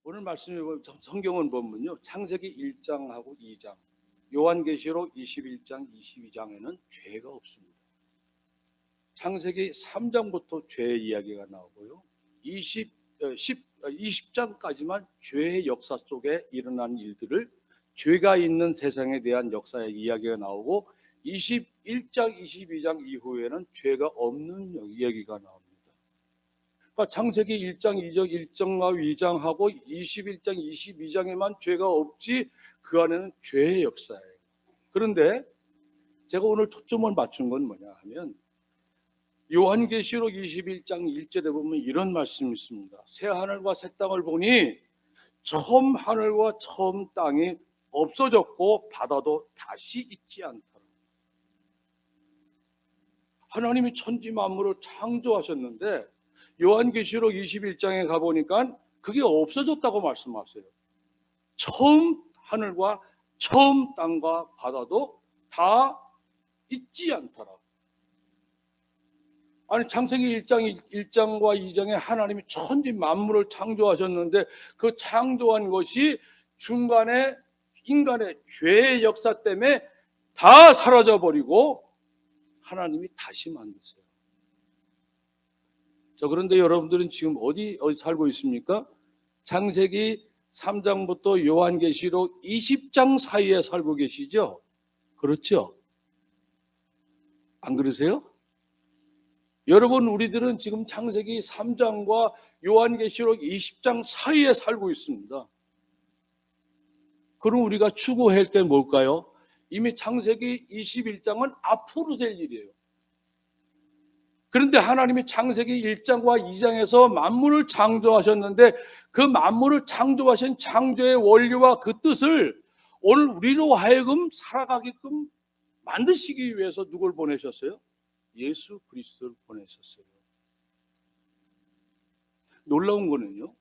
오늘 말씀해 본 성경은 보면요, 창세기 1장하고 2장, 요한계시록 21장, 22장에는 죄가 없습니다. 창세기 3장부터 죄 이야기가 나오고요, 20장까지만 죄의 역사 속에 일어난 일들을, 죄가 있는 세상에 대한 역사의 이야기가 나오고, 21장, 22장 이후에는 죄가 없는 이야기가 나옵니다. 그러니까 창세기 1장, 2장, 1장과 2장하고 21장, 22장에만 죄가 없지 그 안에는 죄의 역사예요. 그런데 제가 오늘 초점을 맞춘 건 뭐냐 하면, 요한계시록 21장 1절에 보면 이런 말씀이 있습니다. 새 하늘과 새 땅을 보니 처음 하늘과 처음 땅이 없어졌고 바다도 다시 있지 않더라. 하나님이 천지 만물을 창조하셨는데 요한계시록 21장에 가보니까 그게 없어졌다고 말씀하세요. 처음 하늘과 처음 땅과 바다도 다 있지 않더라. 아니, 창세기 1장과 2장에 하나님이 천지 만물을 창조하셨는데 그 창조한 것이 중간에 인간의 죄의 역사 때문에 다 사라져버리고 하나님이 다시 만드세요. 자, 그런데 여러분들은 지금 어디 살고 있습니까? 창세기 3장부터 요한계시록 20장 사이에 살고 계시죠? 그렇죠? 안 그러세요? 여러분, 우리들은 지금 창세기 3장과 요한계시록 20장 사이에 살고 있습니다. 그럼 우리가 추구할 때 뭘까요? 이미 창세기 21장은 앞으로 될 일이에요. 그런데 하나님이 창세기 1장과 2장에서 만물을 창조하셨는데 그 만물을 창조하신 창조의 원리와 그 뜻을 오늘 우리로 하여금 살아가게끔 만드시기 위해서 누굴 보내셨어요? 예수 그리스도를 보내셨어요. 놀라운 거는요,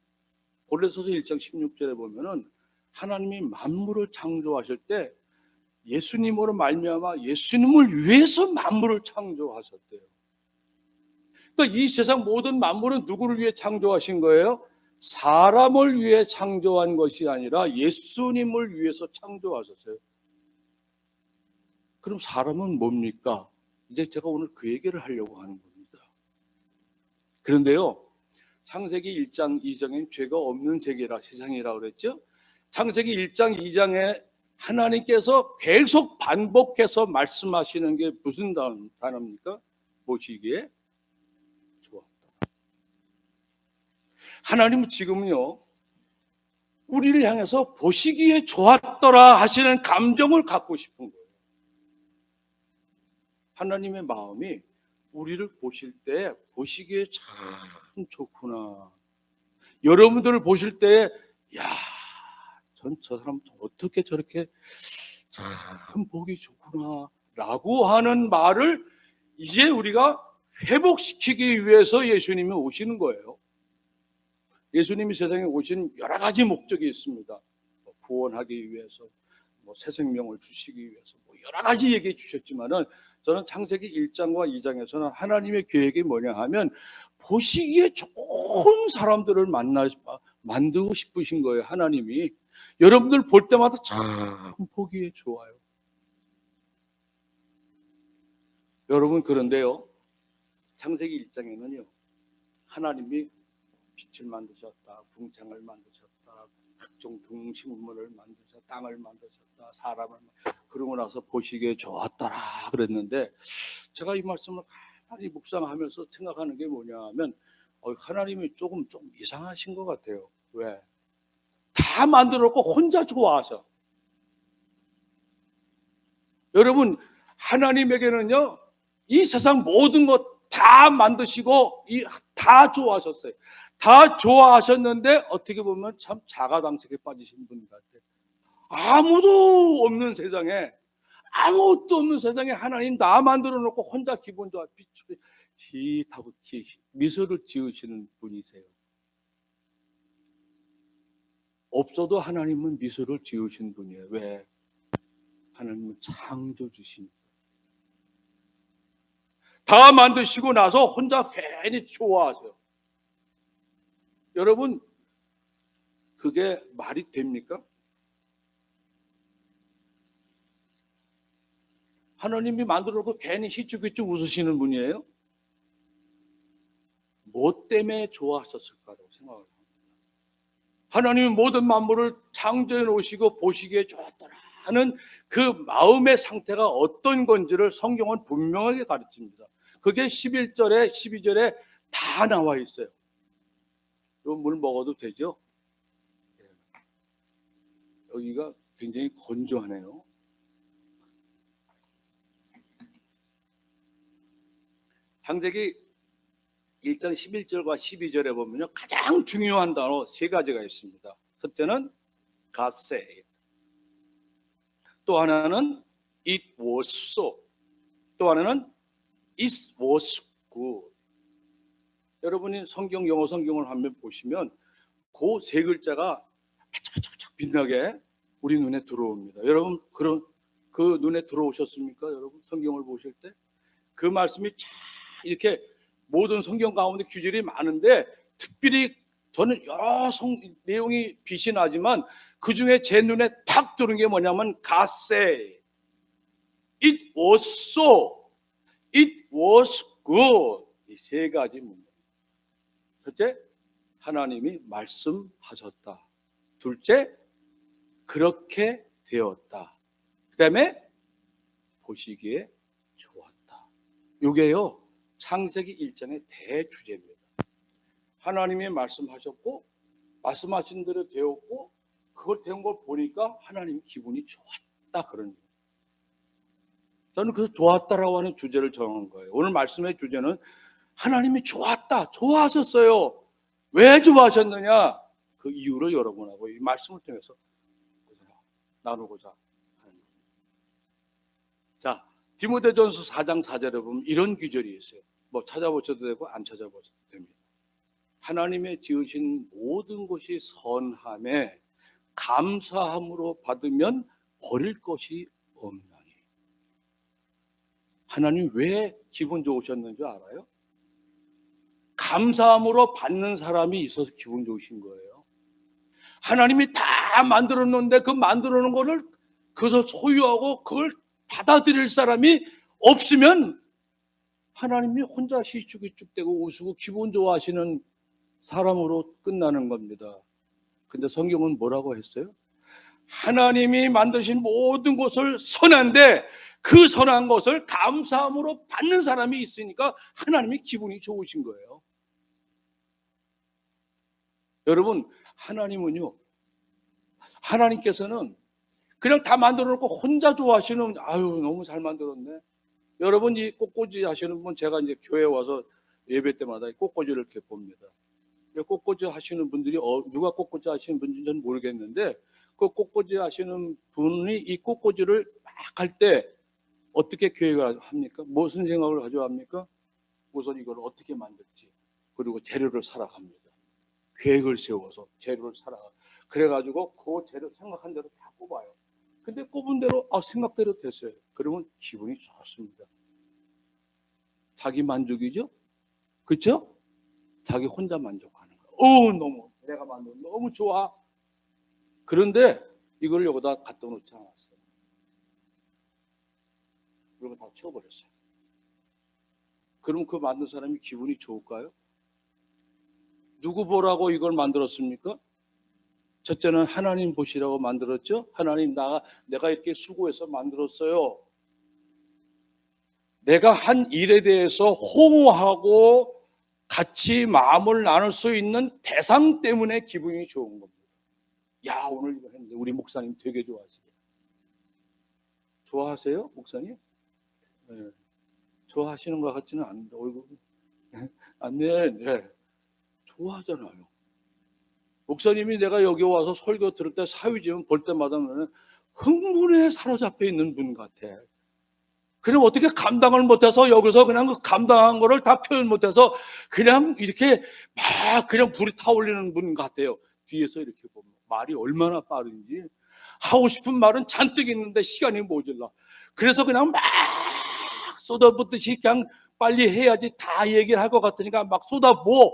고린도서 1장 16절에 보면은 하나님이 만물을 창조하실 때 예수님으로 말미암아 예수님을 위해서 만물을 창조하셨대요. 그러니까 이 세상 모든 만물은 누구를 위해 창조하신 거예요? 사람을 위해 창조한 것이 아니라 예수님을 위해서 창조하셨어요. 그럼 사람은 뭡니까? 이제 제가 오늘 그 얘기를 하려고 하는 겁니다. 그런데요, 창세기 1장 2장엔 죄가 없는 세계라, 세상이라고 그랬죠? 창세기 1장 2장에 하나님께서 계속 반복해서 말씀하시는 게 무슨 단어입니까? 보시기에 좋았다. 하나님은 지금요, 우리를 향해서 보시기에 좋았더라 하시는 감정을 갖고 싶은 거예요. 하나님의 마음이 우리를 보실 때 보시기에 참 좋구나. 여러분들을 보실 때, 야, 저 사람 어떻게 저렇게 참 보기 좋구나 라고 하는 말을 이제 우리가 회복시키기 위해서 예수님이 오시는 거예요. 예수님이 세상에 오신 여러 가지 목적이 있습니다. 구원하기 위해서, 새 생명을 주시기 위해서, 여러 가지 얘기해 주셨지만은 저는 창세기 1장과 2장에서는 하나님의 계획이 뭐냐 하면 보시기에 좋은 사람들을 만들고 싶으신 거예요. 하나님이 여러분들 볼 때마다 참 보기에 좋아요. 여러분, 그런데요, 창세기 1장에는요 하나님이 빛을 만드셨다, 궁창을 만드셨다, 각종 동식물을 만드셨다, 땅을 만드셨다, 사람을 그러고 나서 보시기에 좋았더라 그랬는데, 제가 이 말씀을 가만히 묵상하면서 생각하는 게 뭐냐 하면 하나님이 조금 이상하신 것 같아요. 왜? 다 만들었고 혼자 좋아하셔. 여러분, 하나님에게는요 이 세상 모든 것 다 만드시고 다 좋아하셨어요. 다 좋아하셨는데 어떻게 보면 참 자가당착에 빠지신 분 같아요. 아무것도 없는 세상에 하나님 나 만들어 놓고 혼자 기분 좋아 히하고 미소를 지으시는 분이세요. 없어도 하나님은 미소를 지으신 분이에요. 왜? 하나님은 창조주시니까. 다 만드시고 나서 혼자 괜히 좋아하세요. 여러분, 그게 말이 됩니까? 하나님이 만들어 놓고 괜히 희죽희죽 웃으시는 분이에요? 뭐 때문에 좋아하셨을까라고 생각을 합니다. 하나님이 모든 만물을 창조해 놓으시고 보시기에 좋았더라 하는 그 마음의 상태가 어떤 건지를 성경은 분명하게 가르칩니다. 그게 11절에 12절에 다 나와 있어요. 이 물 먹어도 되죠? 여기가 굉장히 건조하네요. 창세기 1장 11절과 12절에 보면요, 가장 중요한 단어 세 가지가 있습니다. 첫째는 God said, 또 하나는 it was so, 또 하나는 it was good. 여러분이 성경, 영어 성경을 한번 보시면 그 세 글자가 반짝반짝 빛나게 우리 눈에 들어옵니다. 여러분 그 눈에 들어오셨습니까? 여러분 성경을 보실 때 그 말씀이 참 이렇게 모든 성경 가운데 규절이 많은데 특별히 저는 여러 내용이 빛이 나지만 그 중에 제 눈에 탁 들어온 게 뭐냐면 God said, it was so, it was good. 이 세 가지 문제. 첫째, 하나님이 말씀하셨다. 둘째, 그렇게 되었다. 그 다음에 보시기에 좋았다. 이게요 창세기 1장의 대주제입니다. 하나님이 말씀하셨고 말씀하신 대로 되었고 그걸 된 걸 보니까 하나님 기분이 좋았다 그런 거예요. 저는 그래서 좋았다라고 하는 주제를 정한 거예요. 오늘 말씀의 주제는 하나님이 좋았다, 좋아하셨어요. 왜 좋아하셨느냐? 그 이유를 여러분하고 이 말씀을 통해서 나누고자 하는 겁니다. 자, 디모데전서 4장 4절에 보면 이런 규절이 있어요. 뭐 찾아보셔도 되고 안 찾아보셔도 됩니다. 하나님의 지으신 모든 것이 선함에 감사함으로 받으면 버릴 것이 없나니. 하나님 왜 기분 좋으셨는 줄 알아요? 감사함으로 받는 사람이 있어서 기분 좋으신 거예요. 하나님이 다 만들어 놓는데 그 만들어 놓은 거를 그것을 소유하고 그걸 받아들일 사람이 없으면 하나님이 혼자 시축이축대고 웃고 기분 좋아하시는 사람으로 끝나는 겁니다. 근데 성경은 뭐라고 했어요? 하나님이 만드신 모든 것을 선한데 그 선한 것을 감사함으로 받는 사람이 있으니까 하나님이 기분이 좋으신 거예요. 여러분, 하나님은요, 하나님께서는 그냥 다 만들어 놓고 혼자 좋아하시는, 아유 너무 잘 만들었네. 여러분 이 꽃꽂이 하시는 분, 제가 이제 교회 와서 예배 때마다 꽃꽂이를 이렇게 봅니다. 꽃꽂이 하시는 분들이 누가 꽃꽂이 하시는 분인지 저는 모르겠는데 그 꽃꽂이 하시는 분이 이 꽃꽂이를 막 할 때 어떻게 계획을 합니까? 무슨 생각을 가지고 합니까? 우선 이걸 어떻게 만들지, 그리고 재료를 사러 갑니다. 계획을 세워서 재료를 사러 가. 그래가지고 그 재료 생각한 대로 다 꼽아요. 근데 꼽은 대로 생각대로 됐어요. 그러면 기분이 좋습니다. 자기 만족이죠? 그렇죠? 자기 혼자 만족하는 거예요. 너무 내가 만든 너무 좋아. 그런데 이걸 여기다 갖다 놓지 않았어요. 그리고 다 치워버렸어요. 그럼 그 만든 사람이 기분이 좋을까요? 누구 보라고 이걸 만들었습니까? 첫째는 하나님 보시라고 만들었죠. 하나님 내가 이렇게 수고해서 만들었어요. 내가 한 일에 대해서 호응하고 같이 마음을 나눌 수 있는 대상 때문에 기분이 좋은 겁니다. 야, 오늘 이거 했는데 우리 목사님 되게 좋아하시대요. 좋아하세요, 목사님? 네. 좋아하시는 것 같지는 않은데 얼굴이 네. 좋아하잖아요. 목사님이 내가 여기 와서 설교 들을 때 사위지면 볼 때마다 흥분에 사로잡혀 있는 분 같아. 그냥 어떻게 감당을 못해서 여기서 그냥 그 감당한 거를 다 표현 못해서 그냥 이렇게 막 그냥 불이 타올리는 분 같아요. 뒤에서 이렇게 보면 말이 얼마나 빠른지, 하고 싶은 말은 잔뜩 있는데 시간이 모질라. 그래서 그냥 막 쏟아붓듯이 그냥 빨리 해야지 다 얘기를 할 것 같으니까 막 쏟아부어.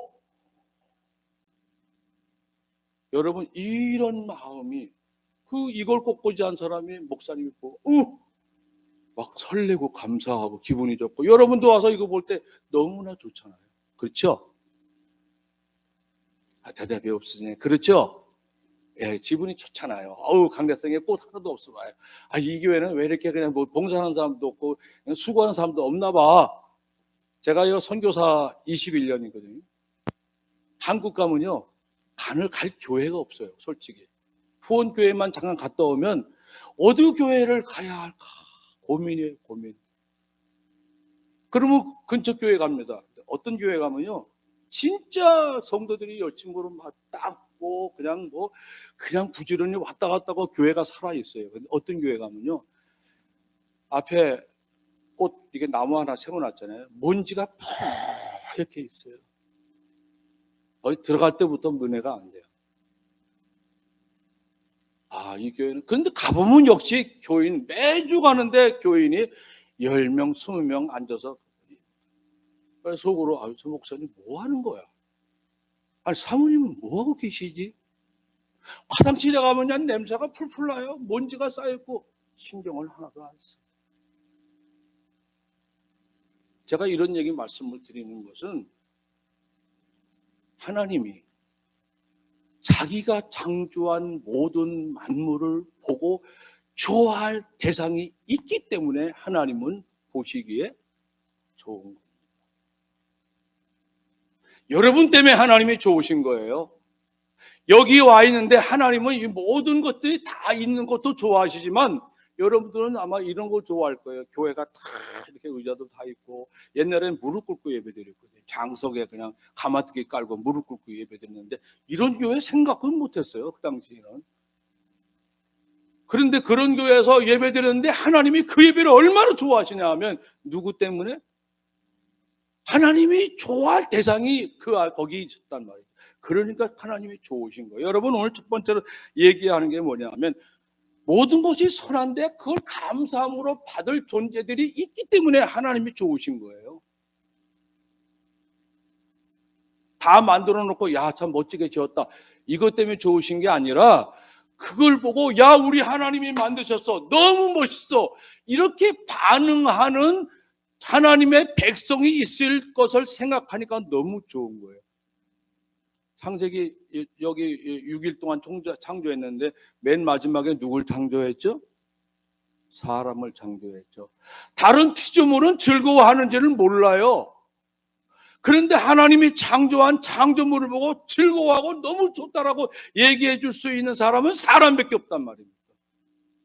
여러분 이런 마음이 이걸 꽂고자 한 사람이 목사님이 보고 막 설레고 감사하고 기분이 좋고 여러분도 와서 이거 볼 때 너무나 좋잖아요. 그렇죠? 대답이 없으네. 그렇죠? 예, 기분이 좋잖아요. 강대성에 꽃 하나도 없어 봐요. 이 교회는 왜 이렇게 그냥 뭐 봉사하는 사람도 없고 그냥 수고하는 사람도 없나 봐. 제가 선교사 21년이거든요. 한국 가면요, 갈 교회가 없어요, 솔직히. 후원교회만 잠깐 갔다 오면 어느 교회를 가야 할까 고민이에요, 고민. 그러면 근처 교회 갑니다. 어떤 교회 가면요, 진짜 성도들이 열심으로 닦고 그냥 부지런히 왔다 갔다 하고 교회가 살아 있어요. 근데 어떤 교회 가면요, 앞에 꽃 이게 나무 하나 세워놨잖아요. 먼지가 이렇게 있어요. 거기 들어갈 때부터 은혜가 안 돼요. 이 교회는 그런데 가보면 역시 교인 매주 가는데 교인이 10명, 20명 앉아서 속으로 저 목사님 뭐 하는 거야? 사모님은 뭐 하고 계시지? 화장실에 가면 그냥 냄새가 풀풀 나요. 먼지가 쌓여있고 신경을 하나도 안 써. 제가 이런 얘기 말씀을 드리는 것은 하나님이 자기가 창조한 모든 만물을 보고 좋아할 대상이 있기 때문에 하나님은 보시기에 좋은 겁니다. 여러분 때문에 하나님이 좋으신 거예요. 여기 와 있는데 하나님은 이 모든 것들이 다 있는 것도 좋아하시지만 여러분들은 아마 이런 거 좋아할 거예요. 교회가 다 이렇게 의자도 다 있고 옛날에는 무릎 꿇고 예배드렸거든요. 장석에 그냥 가마뜨기 깔고 무릎 꿇고 예배드렸는데 이런 교회 생각은 못했어요. 그 당시에는. 그런데 그런 교회에서 예배드렸는데 하나님이 그 예배를 얼마나 좋아하시냐 하면 누구 때문에? 하나님이 좋아할 대상이 거기 있었단 말이에요. 그러니까 하나님이 좋으신 거예요. 여러분 오늘 첫 번째로 얘기하는 게 뭐냐면 모든 것이 선한데 그걸 감사함으로 받을 존재들이 있기 때문에 하나님이 좋으신 거예요. 다 만들어 놓고 참 멋지게 지었다 이것 때문에 좋으신 게 아니라 그걸 보고 우리 하나님이 만드셨어 너무 멋있어 이렇게 반응하는 하나님의 백성이 있을 것을 생각하니까 너무 좋은 거예요. 창세기 여기 6일 동안 창조했는데 맨 마지막에 누굴 창조했죠? 사람을 창조했죠. 다른 피조물은 즐거워하는지는 몰라요. 그런데 하나님이 창조한 창조물을 보고 즐거워하고 너무 좋다라고 얘기해 줄 수 있는 사람은 사람밖에 없단 말입니다.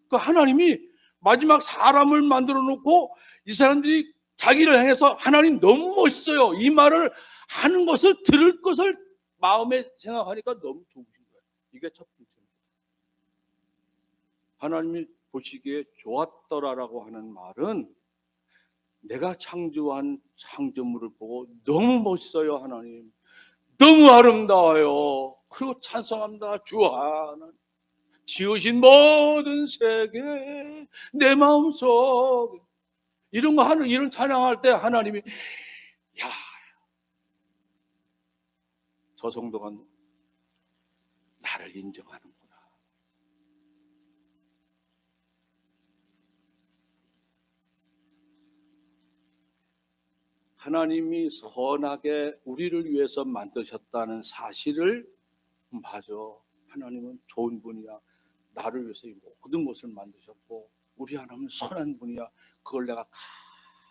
그 하나님이 마지막 사람을 만들어 놓고 이 사람들이 자기를 향해서 하나님 너무 멋있어요 이 말을 하는 것을 들을 것을 마음에 생각하니까 너무 좋으신 거예요. 이게 첫 번째입니다. 하나님이 보시기에 좋았더라라고 하는 말은 내가 창조한 창조물을 보고 너무 멋있어요 하나님 너무 아름다워요 그리고 찬송합니다 주 하나님 지으신 모든 세계 내 마음속 이런 거 하는 이런 찬양할 때 하나님이 저 성도가 나를 인정하는구나. 하나님이 선하게 우리를 위해서 만드셨다는 사실을 맞아. 하나님은 좋은 분이야. 나를 위해서 이 모든 것을 만드셨고 우리 하나님은 선한 분이야. 그걸 내가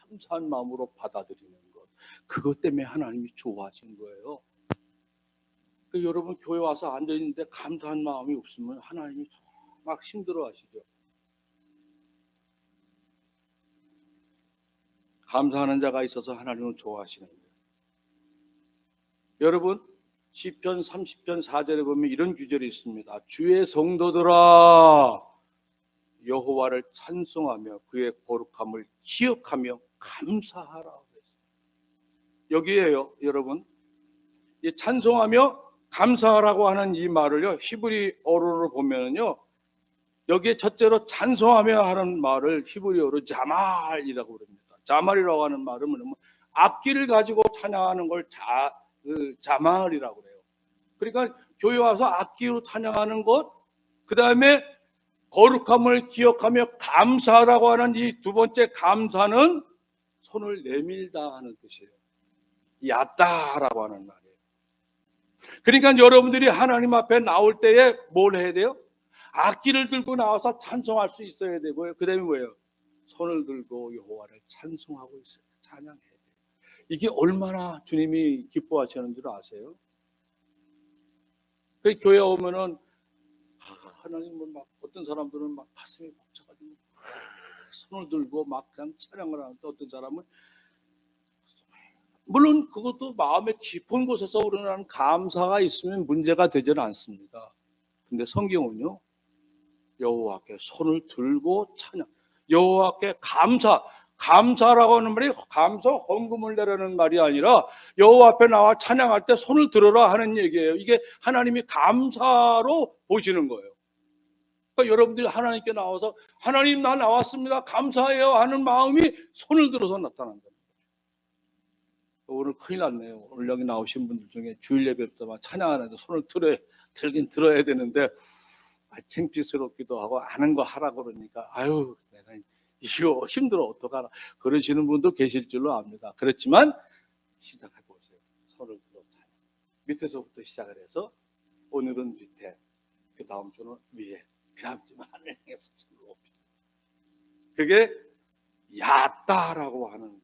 감사한 마음으로 받아들이는 것. 그것 때문에 하나님이 좋아하신 거예요. 여러분 교회 와서 앉아있는데 감사한 마음이 없으면 하나님이 막 힘들어하시죠. 감사하는 자가 있어서 하나님은 좋아하시는 거예요. 여러분 시편 30편 4절에 보면 이런 구절이 있습니다. 주의 성도들아 여호와를 찬송하며 그의 거룩함을 기억하며 감사하라. 여기에요 여러분 이 찬송하며 감사하라고 하는 이 말을요 히브리어로 보면은요 여기에 첫째로 찬송하며 하는 말을 히브리어로 자말이라고 그럽니다. 자말이라고 하는 말은 뭐냐면 악기를 가지고 찬양하는 걸 자말이라고 그래요. 그러니까 교회 와서 악기로 찬양하는 것, 그 다음에 거룩함을 기억하며 감사라고 하는 이 두 번째 감사는 손을 내밀다 하는 뜻이에요. 야다라고 하는 말이에요. 그러니까 여러분들이 하나님 앞에 나올 때에 뭘 해야 돼요? 악기를 들고 나와서 찬송할 수 있어야 되고요. 그 다음에 뭐예요? 손을 들고 여호와를 찬송하고 있어요. 찬양해야 돼요. 이게 얼마나 주님이 기뻐하시는 줄 아세요? 그 교회 오면은 하나님은 막 어떤 사람들은 막 가슴이 벅차가지고 손을 들고 막 그냥 찬양을 하는데, 어떤 사람은 물론 그것도 마음의 깊은 곳에서 우러나는 감사가 있으면 문제가 되지는 않습니다. 근데 성경은요, 여호와께 손을 들고 찬양, 여호와께 감사라고 하는 말이 감사 헌금을 내라는 말이 아니라 여호와 앞에 나와 찬양할 때 손을 들어라 하는 얘기예요. 이게 하나님이 감사로 보시는 거예요. 그러니까 여러분들이 하나님께 나와서 하나님 나 나왔습니다 감사해요 하는 마음이 손을 들어서 나타난다. 오늘 큰일 났네요. 오늘 여기 나오신 분들 중에 주일 예배 때만 찬양하는데 손을 들긴 들어야 되는데 창피스럽기도 하고 아는 거 하라 그러니까 아유 내가 이거 힘들어 어떡하나 그러시는 분도 계실 줄로 압니다. 그렇지만 시작해 보세요. 손을 들어 찬양. 밑에서부터 시작을 해서 오늘은 밑에, 그 다음 주는 위에, 그 다음 주는 하늘에서 손을 높이. 그게 야다라고 하는.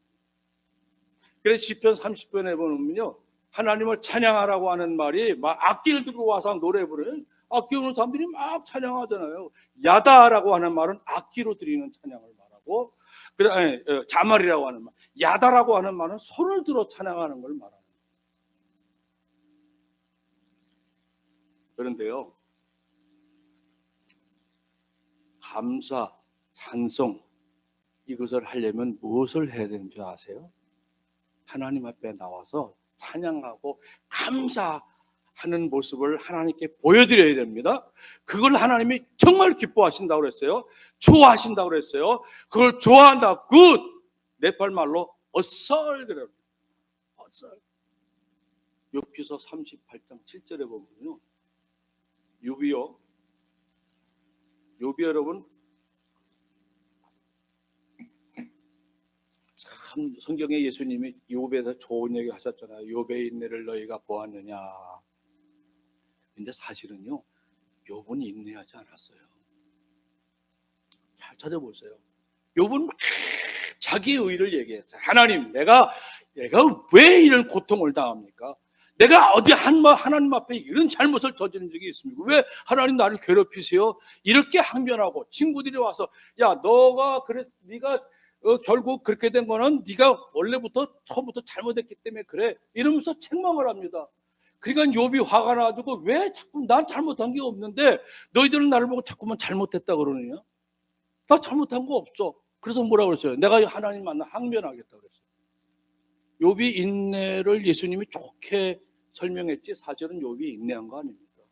그래서 시편 30편에 보면요, 하나님을 찬양하라고 하는 말이 막 악기를 들고 와서 노래 부르는, 악기 오는 사람들이 막 찬양하잖아요. 야다라고 하는 말은 악기로 드리는 찬양을 말하고, 그다음에 자말이라고 하는 말, 야다라고 하는 말은 손을 들어 찬양하는 걸 말하는. 그런데요, 감사, 찬송 이것을 하려면 무엇을 해야 되는지 아세요? 하나님 앞에 나와서 찬양하고 감사하는 모습을 하나님께 보여드려야 됩니다. 그걸 하나님이 정말 기뻐하신다고 그랬어요. 좋아하신다고 그랬어요. 그걸 좋아한다. 굿! 네팔 말로 어썰 그래요. 어썰. 욥기서 38장 7절에 보면요, 욥이요, 여러분 참 성경에 예수님이 욥에서 좋은 얘기 하셨잖아요. 욥의 인내를 너희가 보았느냐. 근데 사실은요, 욥은 인내하지 않았어요. 잘 찾아보세요. 욥은 막 자기의 의를 얘기했어요. 하나님, 내가 왜 이런 고통을 당합니까? 내가 어디 하나님 앞에 이런 잘못을 저지른 적이 있습니까? 왜 하나님 나를 괴롭히세요? 이렇게 항변하고 친구들이 와서 야, 너가 그래, 네가 결국 그렇게 된 거는 네가 원래부터 처음부터 잘못했기 때문에 그래, 이러면서 책망을 합니다. 그러니까 욥이 화가 나가지고 왜 자꾸 난 잘못한 게 없는데 너희들은 나를 보고 자꾸만 잘못했다 그러느냐? 나 잘못한 거 없어. 그래서 뭐라고 그랬어요? 내가 하나님 만나 항변하겠다 그랬어요. 욥이 인내를 예수님이 좋게 설명했지 사실은 욥이 인내한 거 아닙니다.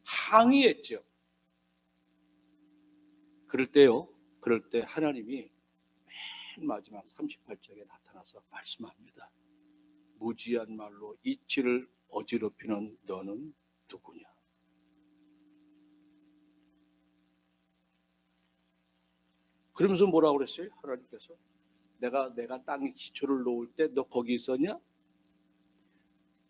항의했죠. 그럴 때 하나님이 맨 마지막 38절에 나타나서 말씀합니다. 무지한 말로 이치를 어지럽히는 너는 누구냐? 그러면서 뭐라고 그랬어요? 하나님께서 내가 땅에 기초를 놓을 때 너 거기 있었냐?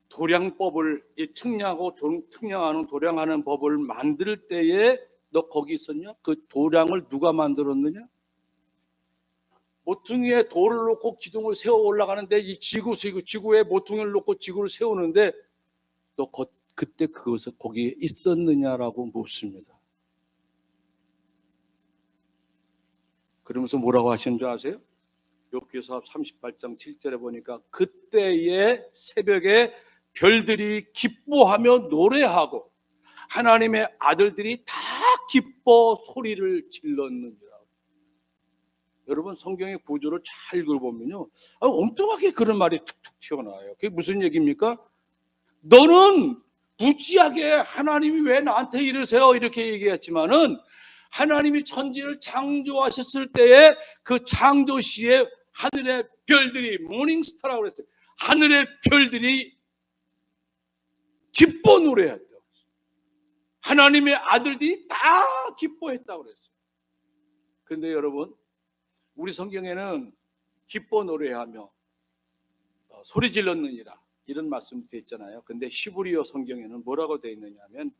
도량법을 측량하는 도량하는 법을 만들 때에 너 거기 있었냐? 그 도량을 누가 만들었느냐? 모퉁이에 돌을 놓고 기둥을 세워 올라가는데 이 지구에 모퉁이를 놓고 지구를 세우는데 너 그때 그것을 거기에 있었느냐라고 묻습니다. 그러면서 뭐라고 하시는 줄 아세요? 욥기서 38장 7절에 보니까 그때의 새벽에 별들이 기뻐하며 노래하고 하나님의 아들들이 다 기뻐 소리를 질렀느니라. 여러분 성경의 구조를 잘 읽어보면요, 엉뚱하게 그런 말이 툭툭 튀어나와요. 그게 무슨 얘기입니까? 너는 무지하게 하나님이 왜 나한테 이러세요? 이렇게 얘기했지만은 하나님이 천지를 창조하셨을 때에 그 창조 시에 하늘의 별들이 모닝스타라고 그랬어요. 하늘의 별들이 기뻐 노래했대요. 하나님의 아들들이 다 기뻐했다고 그랬어요. 그런데 여러분, 우리 성경에는 기뻐 노래하며 소리 질렀느니라 이런 말씀 되어 있잖아요. 근데 히브리어 성경에는 뭐라고 되어 있느냐 하면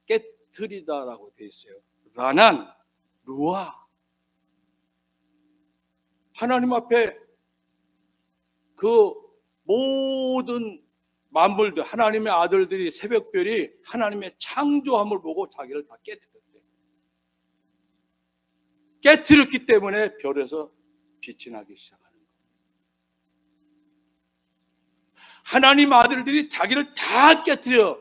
깨트리다라고 되어 있어요. 라난, 루아. 하나님 앞에 그 모든 만물들, 하나님의 아들들이, 새벽별이 하나님의 창조함을 보고 자기를 다 깨트렸대요. 깨트렸기 때문에 별에서 빛이 나기 시작하는 거예요. 하나님 아들들이 자기를 다 깨트려.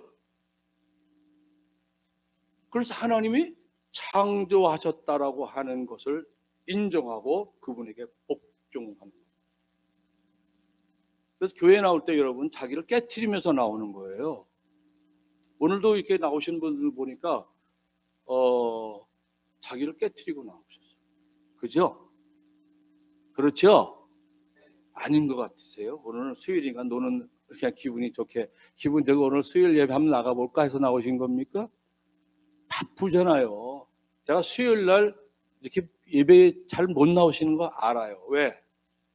그래서 하나님이 창조하셨다라고 하는 것을 인정하고 그분에게 복종합니다. 그래서 교회 나올 때 여러분 자기를 깨트리면서 나오는 거예요. 오늘도 이렇게 나오시는 분들 보니까 자기를 깨트리고 나오셨어요. 그죠? 그렇죠? 아닌 것 같으세요? 오늘은 수요일이니까 노는 그냥 기분이 좋게 기분 좋게 오늘 수요일 예배 한번 나가볼까 해서 나오신 겁니까? 바쁘잖아요. 제가 수요일 날 이렇게 예배 잘 못 나오시는 거 알아요. 왜?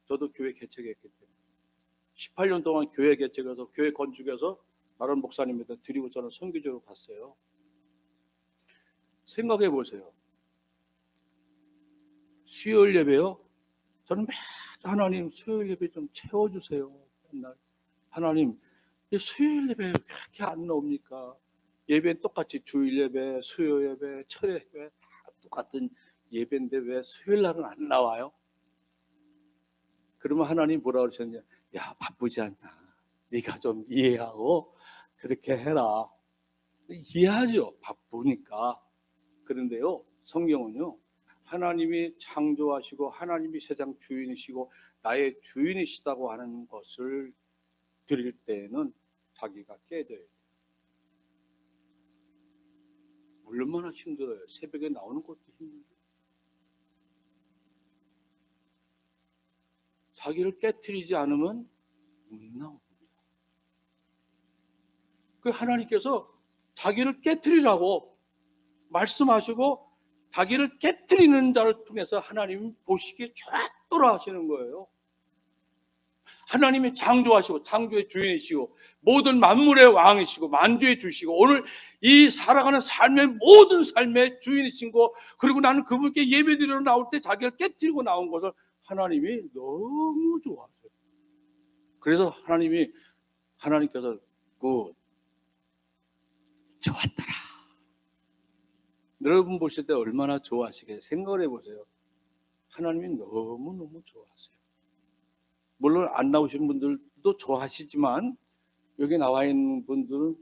저도 교회 개척했기 때문에 18년 동안 교회 개척해서 교회 건축해서 다른 목사님한테 드리고 저는 선교적으로 갔어요. 생각해 보세요. 수요일 예배요? 저는 매주 하나님 수요일 예배 좀 채워주세요. 맨날 하나님 수요일 예배 왜 그렇게 안 나옵니까? 예배는 똑같이 주일 예배, 수요 예배, 철회 예배 다 똑같은 예배인데 왜 수요일 날은 안 나와요? 그러면 하나님 뭐라 그러셨냐? 야, 바쁘지 않나? 네가 좀 이해하고 그렇게 해라. 이해하죠. 바쁘니까. 그런데요, 성경은요, 하나님이 창조하시고 하나님이 세상 주인이시고 나의 주인이시다고 하는 것을 드릴 때에는 자기가 깨져야 돼요. 얼마나 힘들어요. 새벽에 나오는 것도 힘들어요. 자기를 깨트리지 않으면 못 나옵니다. 그 하나님께서 자기를 깨트리라고 말씀하시고 자기를 깨트리는 자를 통해서 하나님이 보시기에 좋도록 하시는 거예요. 하나님이 창조하시고 창조의 주인이시고 모든 만물의 왕이시고 만주의 주시고 오늘 이 살아가는 삶의 모든 삶의 주인이시고 그리고 나는 그분께 예배드리러 나올 때 자기를 깨트리고 나온 것을 하나님이 너무 좋아하세요. 그래서 하나님께서 좋았더라. 여러분 보실 때 얼마나 좋아하시게 생각을 해보세요. 하나님이 너무너무 좋아하세요. 물론 안 나오신 분들도 좋아하시지만 여기 나와 있는 분들은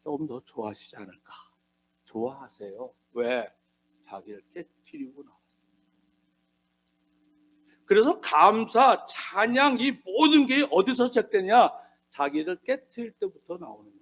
조금 더 좋아하시지 않을까. 좋아하세요. 왜? 자기를 깨트리고 나왔어요. 그래서 감사, 찬양 이 모든 게 어디서 시작되냐? 자기를 깨트릴 때부터 나오는 거예요.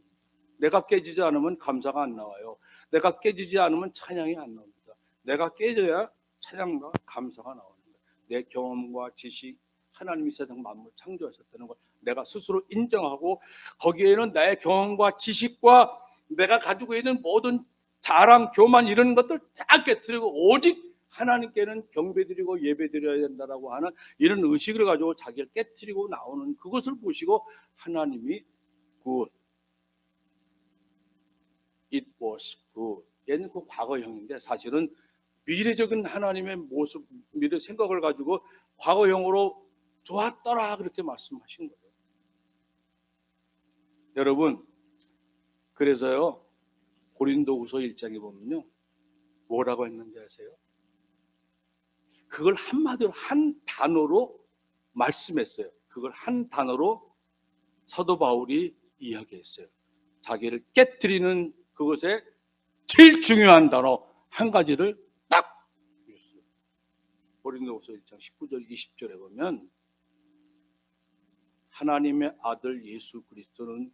내가 깨지지 않으면 감사가 안 나와요. 내가 깨지지 않으면 찬양이 안 나옵니다. 내가 깨져야 찬양과 감사가 나오는 거예요. 내 경험과 지식, 하나님이 세상 만물 창조하셨다는 걸 내가 스스로 인정하고 거기에는 나의 경험과 지식과 내가 가지고 있는 모든 자랑, 교만 이런 것들 다 깨트리고 오직 하나님께는 경배드리고 예배드려야 된다라고 하는 이런 의식을 가지고 자기를 깨트리고 나오는 그것을 보시고 하나님이 good, it was good. 얘는 그 과거형인데 사실은 미래적인 하나님의 모습, 미래 생각을 가지고 과거형으로 좋았더라 그렇게 말씀하신 거예요. 여러분, 그래서요 고린도후서 1장에 보면요 뭐라고 했는지 아세요? 그걸 한마디로 한 단어로 말씀했어요. 그걸 한 단어로 사도 바울이 이야기했어요. 자기를 깨트리는 그것에 제일 중요한 단어 한 가지를 딱 주셨어요. 고린도후서 1장 19절 20절에 보면 하나님의 아들 예수 그리스도는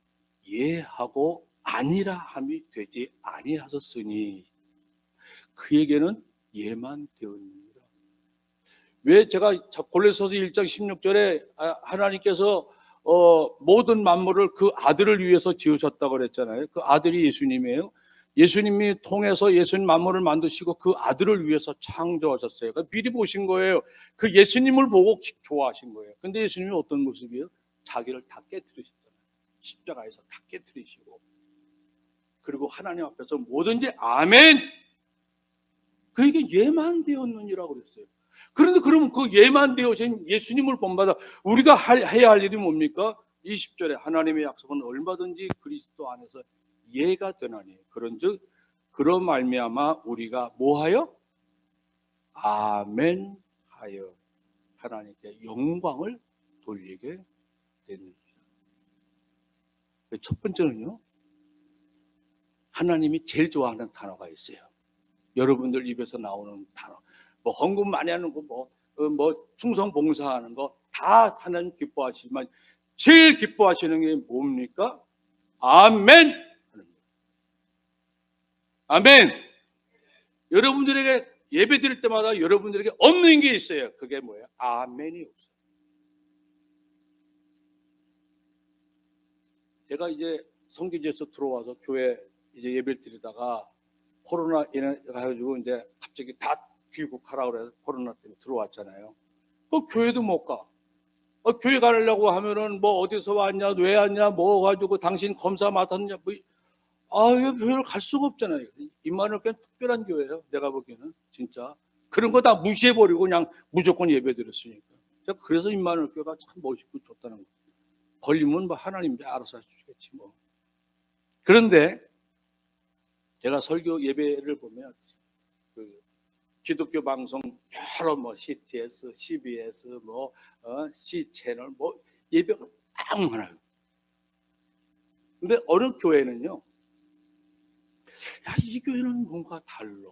예하고 아니라 함이 되지 아니하셨으니 그에게는 예만 되었느니라. 왜 제가 골로새서 1장 16절에 하나님께서 모든 만물을 그 아들을 위해서 지으셨다고 그랬잖아요. 그 아들이 예수님이에요. 예수님이 통해서 예수님 만물을 만드시고 그 아들을 위해서 창조하셨어요. 그러니까 미리 보신 거예요. 그 예수님을 보고 좋아하신 거예요. 근데 예수님이 어떤 모습이에요? 자기를 다 깨트리셨잖아요. 십자가에서 다 깨트리시고, 그리고 하나님 앞에서 뭐든지 아멘, 그에게 예만 되었느니라고 그랬어요. 그런데 그러면 그 예만 되어진 예수님을 본받아 우리가 해야 할 일이 뭡니까? 20절에 하나님의 약속은 얼마든지 그리스도 안에서 예가 되나니 그런즉 그런 말미암아 우리가 뭐하여? 아멘 하여 하나님께 영광을 돌리게 됩니다. 첫 번째는요, 하나님이 제일 좋아하는 단어가 있어요. 여러분들 입에서 나오는 단어, 뭐 헌금 많이 하는 거, 뭐 충성 봉사하는 거 다 하나님 기뻐하시지만 제일 기뻐하시는 게 뭡니까? 아멘. 아멘. 여러분들에게 예배 드릴 때마다 여러분들에게 없는 게 있어요. 그게 뭐예요? 아멘이 없어요. 제가 이제 성교지에서 들어와서 교회 이제 예배를 드리다가 코로나 인해가지고 이제 갑자기 다 귀국하라 그래서 코로나 때문에 들어왔잖아요. 교회도 못 가. 교회 가려고 하면은 뭐 어디서 왔냐, 왜 왔냐, 뭐 가지고 당신 검사 맡았냐, 교회를 갈 수가 없잖아요. 임마누엘 교회는 특별한 교회예요. 내가 보기에는 진짜 그런 거 다 무시해버리고 그냥 무조건 예배드렸으니까. 그래서 임마누엘 교회가 참 멋있고 좋다는 거. 걸리면 뭐 하나님이 알아서 해주시겠지 뭐. 그런데 제가 설교 예배를 보면 그 기독교 방송 여러 뭐 CTS, CBS, C 채널 뭐 예배가 딱 많아요. 근데 어느 교회는요, 야, 이 교회는 뭔가 달라.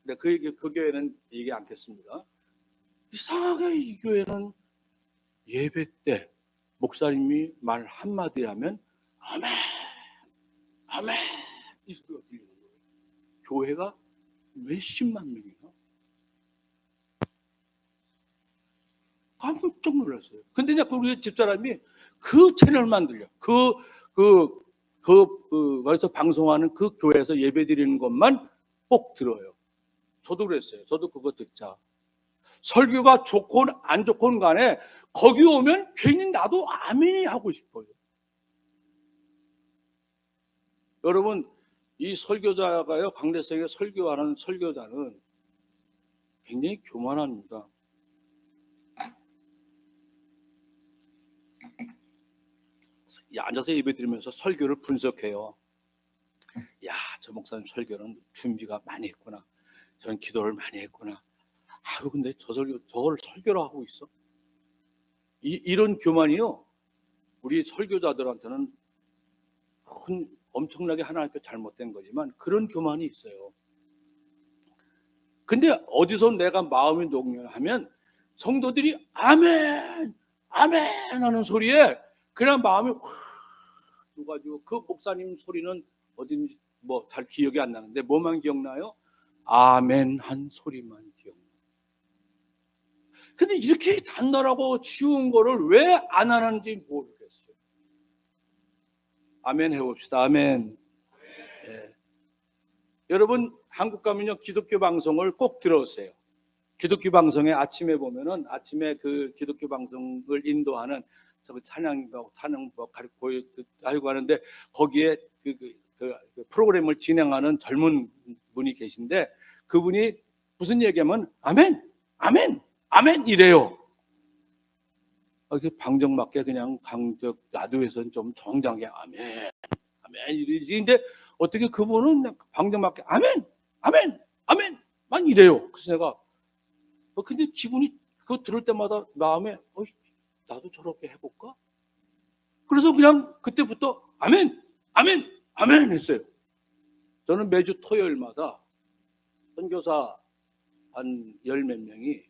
근데 그 교회는 얘기 않겠습니다. 이상하게 이 교회는 예배 때 목사님이 말 한마디 하면 아멘, 아멘 이 소리가 들리는 거예요. 교회가 몇십만 명이요. 깜짝 놀랐어요. 근데 우리 집사람이 그 채널만 들려. 거기서 방송하는 그 교회에서 예배 드리는 것만 꼭 들어요. 저도 그랬어요. 저도 그거 듣자. 설교가 좋건 안 좋건 간에 거기 오면 괜히 나도 아멘이 하고 싶어요. 여러분, 이 설교자가요, 강대성의 설교하는 설교자는 굉장히 교만합니다. 앉아서 예배 드리면서 설교를 분석해요. 야, 저 목사님 설교는 준비가 많이 했구나. 저는 기도를 많이 했구나. 근데 저걸 설교로 하고 있어? 이런 교만이요, 우리 설교자들한테는 엄청나게 하나님께 잘못된 거지만 그런 교만이 있어요. 근데 어디서 내가 마음이 녹냐하면 성도들이 아멘, 아멘 하는 소리에 그냥 마음이 확 녹아지고, 그 목사님 소리는 어딘지 뭐 잘 기억이 안 나는데 뭐만 기억나요? 아멘 한 소리만 기억나요. 근데 이렇게 단단하고 쉬운 거를 왜 안 하는지 모르겠어요. 아멘 해봅시다. 아멘. 예. 여러분, 한국 가면요, 기독교 방송을 꼭 들어오세요. 기독교 방송에 아침에 보면은, 아침에 그 기독교 방송을 인도하는 찬양하고 보여드리고 하는데, 거기에 그 프로그램을 진행하는 젊은 분이 계신데, 그분이 무슨 얘기하면 아멘, 아멘, 아멘 이래요. 방정맞게 그냥 라디오에서는 좀 정장하게 아멘, 아멘 이러지. 근데 어떻게 그분은 방정맞게 아멘, 아멘, 아멘만 이래요. 그래서 내가 근데 기분이 그거 들을 때마다 마음에 나도 저렇게 해볼까? 그래서 그냥 그때부터 아멘, 아멘, 아멘 했어요. 저는 매주 토요일마다 선교사 한 열 몇 명이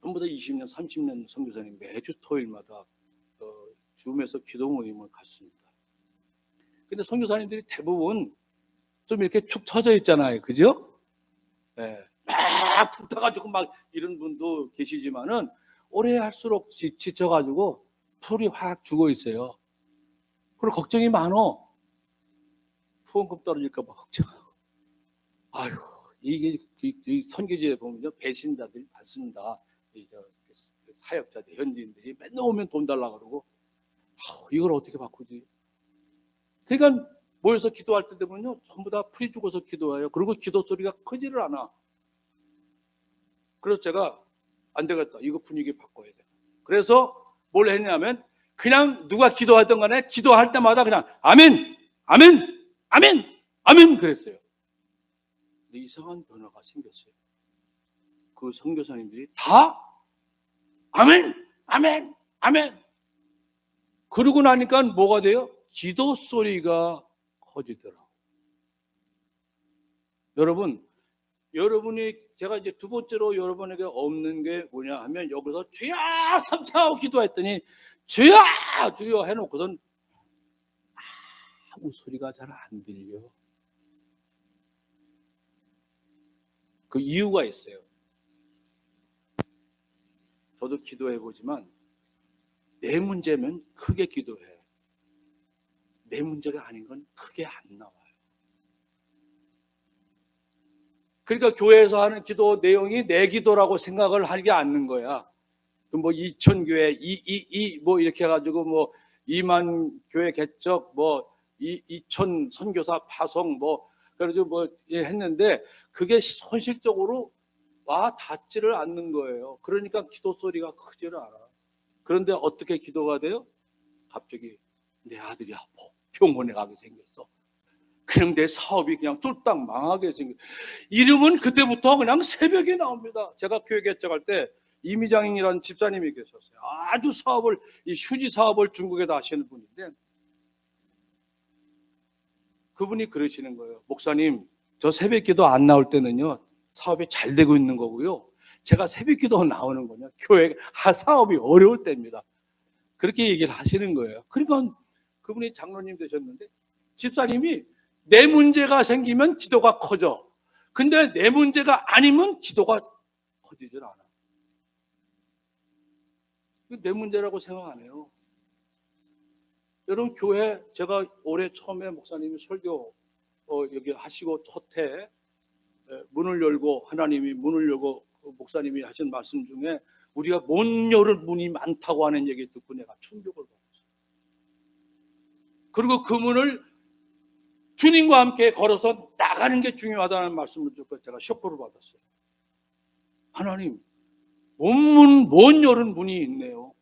전부 다 20년, 30년 선교사님 매주 토요일마다 줌에서 기도 모임을 갖습니다. 근데 선교사님들이 대부분 좀 이렇게 축 처져 있잖아요. 그죠? 네. 막 붙어가지고 막 이런 분도 계시지만은 오래 할수록 지쳐가지고 풀이 확 죽어 있어요. 그리고 걱정이 많어. 후원금 떨어질까 봐 걱정하고. 아유, 이게 이 선교지에 보면요, 배신자들이 많습니다. 사역자들, 현지인들이 맨날 오면 돈 달라 그러고, 이걸 어떻게 바꾸지? 그러니까 모여서 기도할 때 되면요, 전부 다 풀이 죽어서 기도해요. 그리고 기도 소리가 크지를 않아. 그래서 제가 안 되겠다, 이거 분위기 바꿔야 돼. 그래서 뭘 했냐면, 그냥 누가 기도하던 간에 기도할 때마다 그냥 아멘, 아멘, 아멘, 아멘 그랬어요. 근데 이상한 변화가 생겼어요. 그 선교사님들이 다 아멘, 아멘, 아멘. 그러고 나니까 뭐가 돼요? 기도 소리가 커지더라고요. 여러분이 제가 이제 두 번째로 여러분에게 없는 게 뭐냐 하면, 여기서 주여 삼사하고 기도했더니 주여 주여 해놓고선 아무 소리가 잘 안 들려. 그 이유가 있어요. 저도 기도해보지만 내 문제면 크게 기도해. 내 문제가 아닌 건 크게 안 나와요. 그러니까 교회에서 하는 기도 내용이 내 기도라고 생각을 하지 않는 거야. 뭐 2,000교회, 뭐 이렇게 해가지고 뭐 2만 교회 개척, 뭐 2,000 선교사 파송, 뭐 그래가지고 뭐 했는데 그게 현실적으로 와 닿지를 않는 거예요. 그러니까 기도 소리가 크지를 않아. 그런데 어떻게 기도가 돼요? 갑자기 내 아들이 아파, 병원에 가게 생겼어. 그냥 내 사업이 그냥 쫄딱 망하게 생겼어. 이름은 그때부터 그냥 새벽에 나옵니다. 제가 교회 개척할 때 이미장이라는 집사님이 계셨어요. 아주 사업을, 이 휴지 사업을 중국에다 하시는 분인데, 그분이 그러시는 거예요. 목사님, 저 새벽 기도 안 나올 때는요, 사업이 잘 되고 있는 거고요. 제가 새벽 기도 나오는 거냐, 교회 사업이 어려울 때입니다. 그렇게 얘기를 하시는 거예요. 그러니까 그분이 장로님 되셨는데, 집사님이 내 문제가 생기면 기도가 커져. 근데 내 문제가 아니면 기도가 커지질 않아. 내 문제라고 생각 안 해요. 여러분, 교회, 제가 올해 처음에 목사님이 설교 여기 하시고 첫해 문을 열고, 하나님이 문을 열고 목사님이 하신 말씀 중에 우리가 못 열을 문이 많다고 하는 얘기 듣고 내가 충격을 받았어요. 그리고 그 문을 주님과 함께 걸어서 나가는 게 중요하다는 말씀을 듣고 제가 쇼크를 받았어요. 하나님, 못 열은 문이 있네요.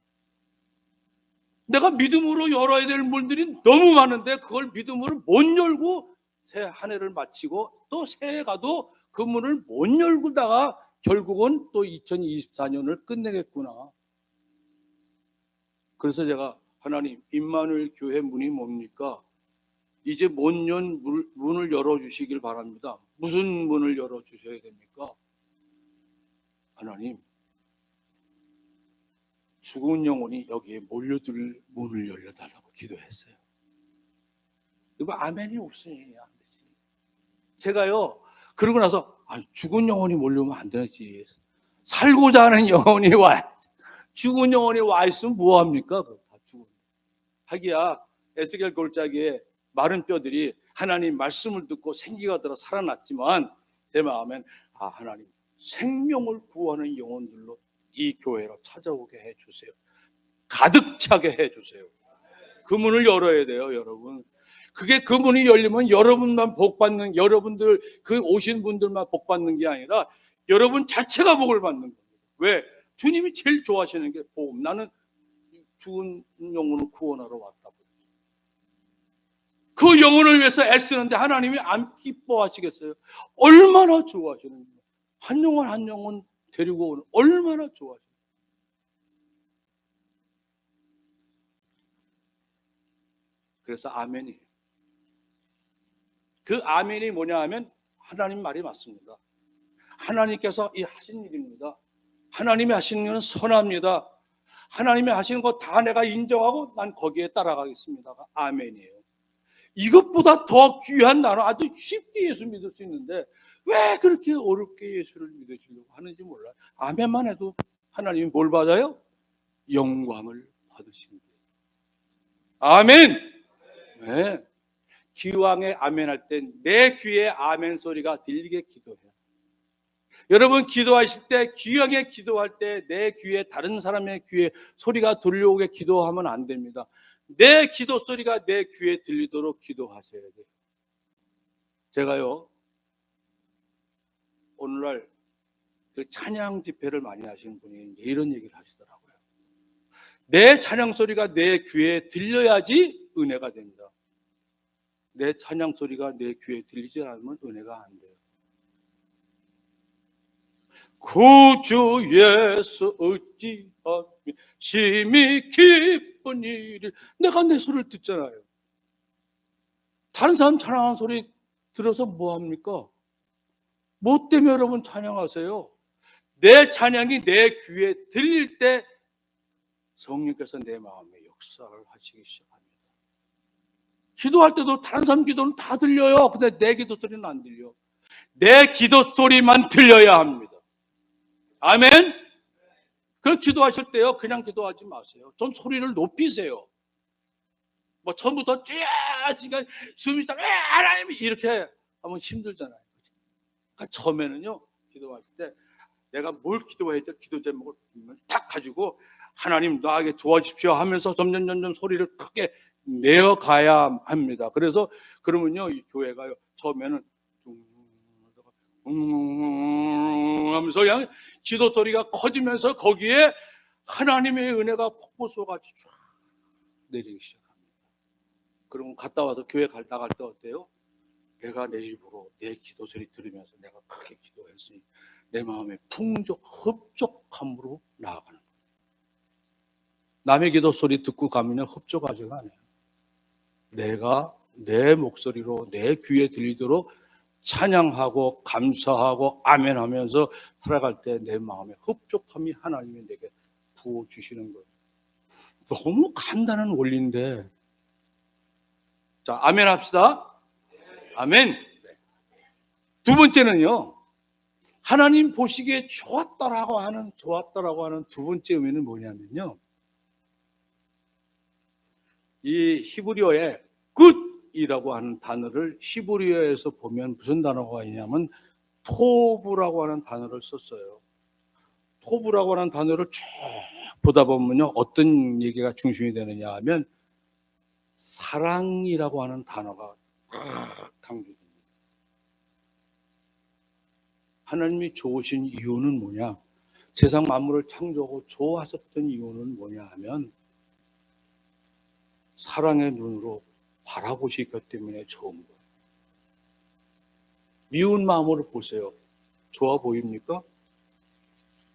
내가 믿음으로 열어야 될 문들이 너무 많은데 그걸 믿음으로 못 열고 새 한 해를 마치고 또 새해 가도 그 문을 못 열고다가 결국은 또 2024년을 끝내겠구나. 그래서 제가 하나님, 임마누엘 교회 문이 뭡니까? 이제 못 연 문을 열어주시길 바랍니다. 무슨 문을 열어주셔야 됩니까? 하나님, 죽은 영혼이 여기에 몰려들 문을 열려달라고 기도했어요. 이거 아멘이 없으니 안 되지. 제가요, 그러고 나서 죽은 영혼이 몰려오면 안 되지. 살고자 하는 영혼이 죽은 영혼이 와 있으면 뭐합니까? 다 죽은. 하기야 에스겔 골짜기에 마른 뼈들이 하나님 말씀을 듣고 생기가 들어 살아났지만, 내 마음엔 하나님, 생명을 구하는 영혼들로 이 교회로 찾아오게 해주세요. 가득 차게 해주세요. 그 문을 열어야 돼요, 여러분. 그게 그 문이 열리면 여러분만 복받는, 여러분들 그 오신 분들만 복받는 게 아니라 여러분 자체가 복을 받는 거예요. 왜? 주님이 제일 좋아하시는 게 복. 나는 죽은 영혼을 구원하러 왔다고. 그 영혼을 위해서 애쓰는데 하나님이 안 기뻐하시겠어요? 얼마나 좋아하시는 거예요. 한 영혼 한 영혼 데리고 오는, 얼마나 좋아하시는 거예요. 그래서 아멘이에요. 그 아멘이 뭐냐 하면 하나님 말이 맞습니다. 하나님께서 이 하신 일입니다. 하나님이 하시는 일은 선합니다. 하나님이 하시는 거 다 내가 인정하고 난 거기에 따라가겠습니다가 아멘이에요. 이것보다 더 귀한, 나는 아주 쉽게 예수 믿을 수 있는데 왜 그렇게 어렵게 예수를 믿으시려고 하는지 몰라요. 아멘만 해도 하나님이 뭘 받아요? 영광을 받으십니다. 아멘. 네. 기왕에 아멘할 때 내 귀에 아멘 소리가 들리게 기도해요. 여러분 기도하실 때, 기왕에 기도할 때 내 귀에, 다른 사람의 귀에 소리가 들려오게 기도하면 안 됩니다. 내 기도 소리가 내 귀에 들리도록 기도하셔야 돼요. 제가요, 오늘날 그 찬양 집회를 많이 하시는 분이 이런 얘기를 하시더라고요. 내 찬양 소리가 내 귀에 들려야지 은혜가 된다. 내 찬양 소리가 내 귀에 들리지 않으면 은혜가 안 돼요. 구주 예수 어찌하며 심히 기쁜 일을, 내가 내 소리를 듣잖아요. 다른 사람 찬양하는 소리 들어서 뭐합니까? 뭐 때문에 여러분 찬양하세요? 내 찬양이 내 귀에 들릴 때 성령께서 내 마음에 역사를 하시기 시작합니다. 기도할 때도 다른 사람 기도는 다 들려요. 근데 내 기도 소리는 안 들려. 내 기도 소리만 들려야 합니다. 아멘? 그럼 기도하실 때요, 그냥 기도하지 마세요. 좀 소리를 높이세요. 뭐 처음부터 쭉 숨이 딱 하나님 이렇게 하면 힘들잖아요. 그러니까 처음에는요, 기도할 때 내가 뭘 기도해야 돼, 기도 제목을 딱 가지고 하나님 나에게 도와주십시오 하면서 점점 소리를 크게 내어가야 합니다. 그래서 그러면요, 이 교회가요, 처음에는 하면서 그냥 기도 소리가 커지면서 거기에 하나님의 은혜가 폭포수같이 쫙 내리기 시작합니다. 그러면 갔다 와서 교회 나갈 때 어때요? 내가 내 입으로 내 기도 소리 들으면서 내가 크게 기도했으니 내 마음에 흡족함으로 나아가는 거예요. 남의 기도 소리 듣고 가면 흡족하지가 않아요. 내가 내 목소리로 내 귀에 들리도록 찬양하고 감사하고 아멘하면서 살아갈 때 내 마음에 흡족함이 하나님이 내게 부어주시는 거예요. 너무 간단한 원리인데, 자, 아멘 합시다. 아멘. 두 번째는요, 하나님 보시기에 좋았다라고 하는 두 번째 의미는 뭐냐면요, 이 히브리어에 굿이라고 하는 단어를 히브리어에서 보면 무슨 단어가 있냐면 토브라고 하는 단어를 썼어요. 토브라고 하는 단어를 쭉 보다 보면요, 어떤 얘기가 중심이 되느냐 하면 사랑이라고 하는 단어가 강조됩니다. 하나님이 좋으신 이유는 뭐냐? 세상 만물을 창조하고 좋아하셨던 이유는 뭐냐 하면 사랑의 눈으로 바라보시기 때문에 좋은 거예요. 미운 마음으로 보세요. 좋아 보입니까?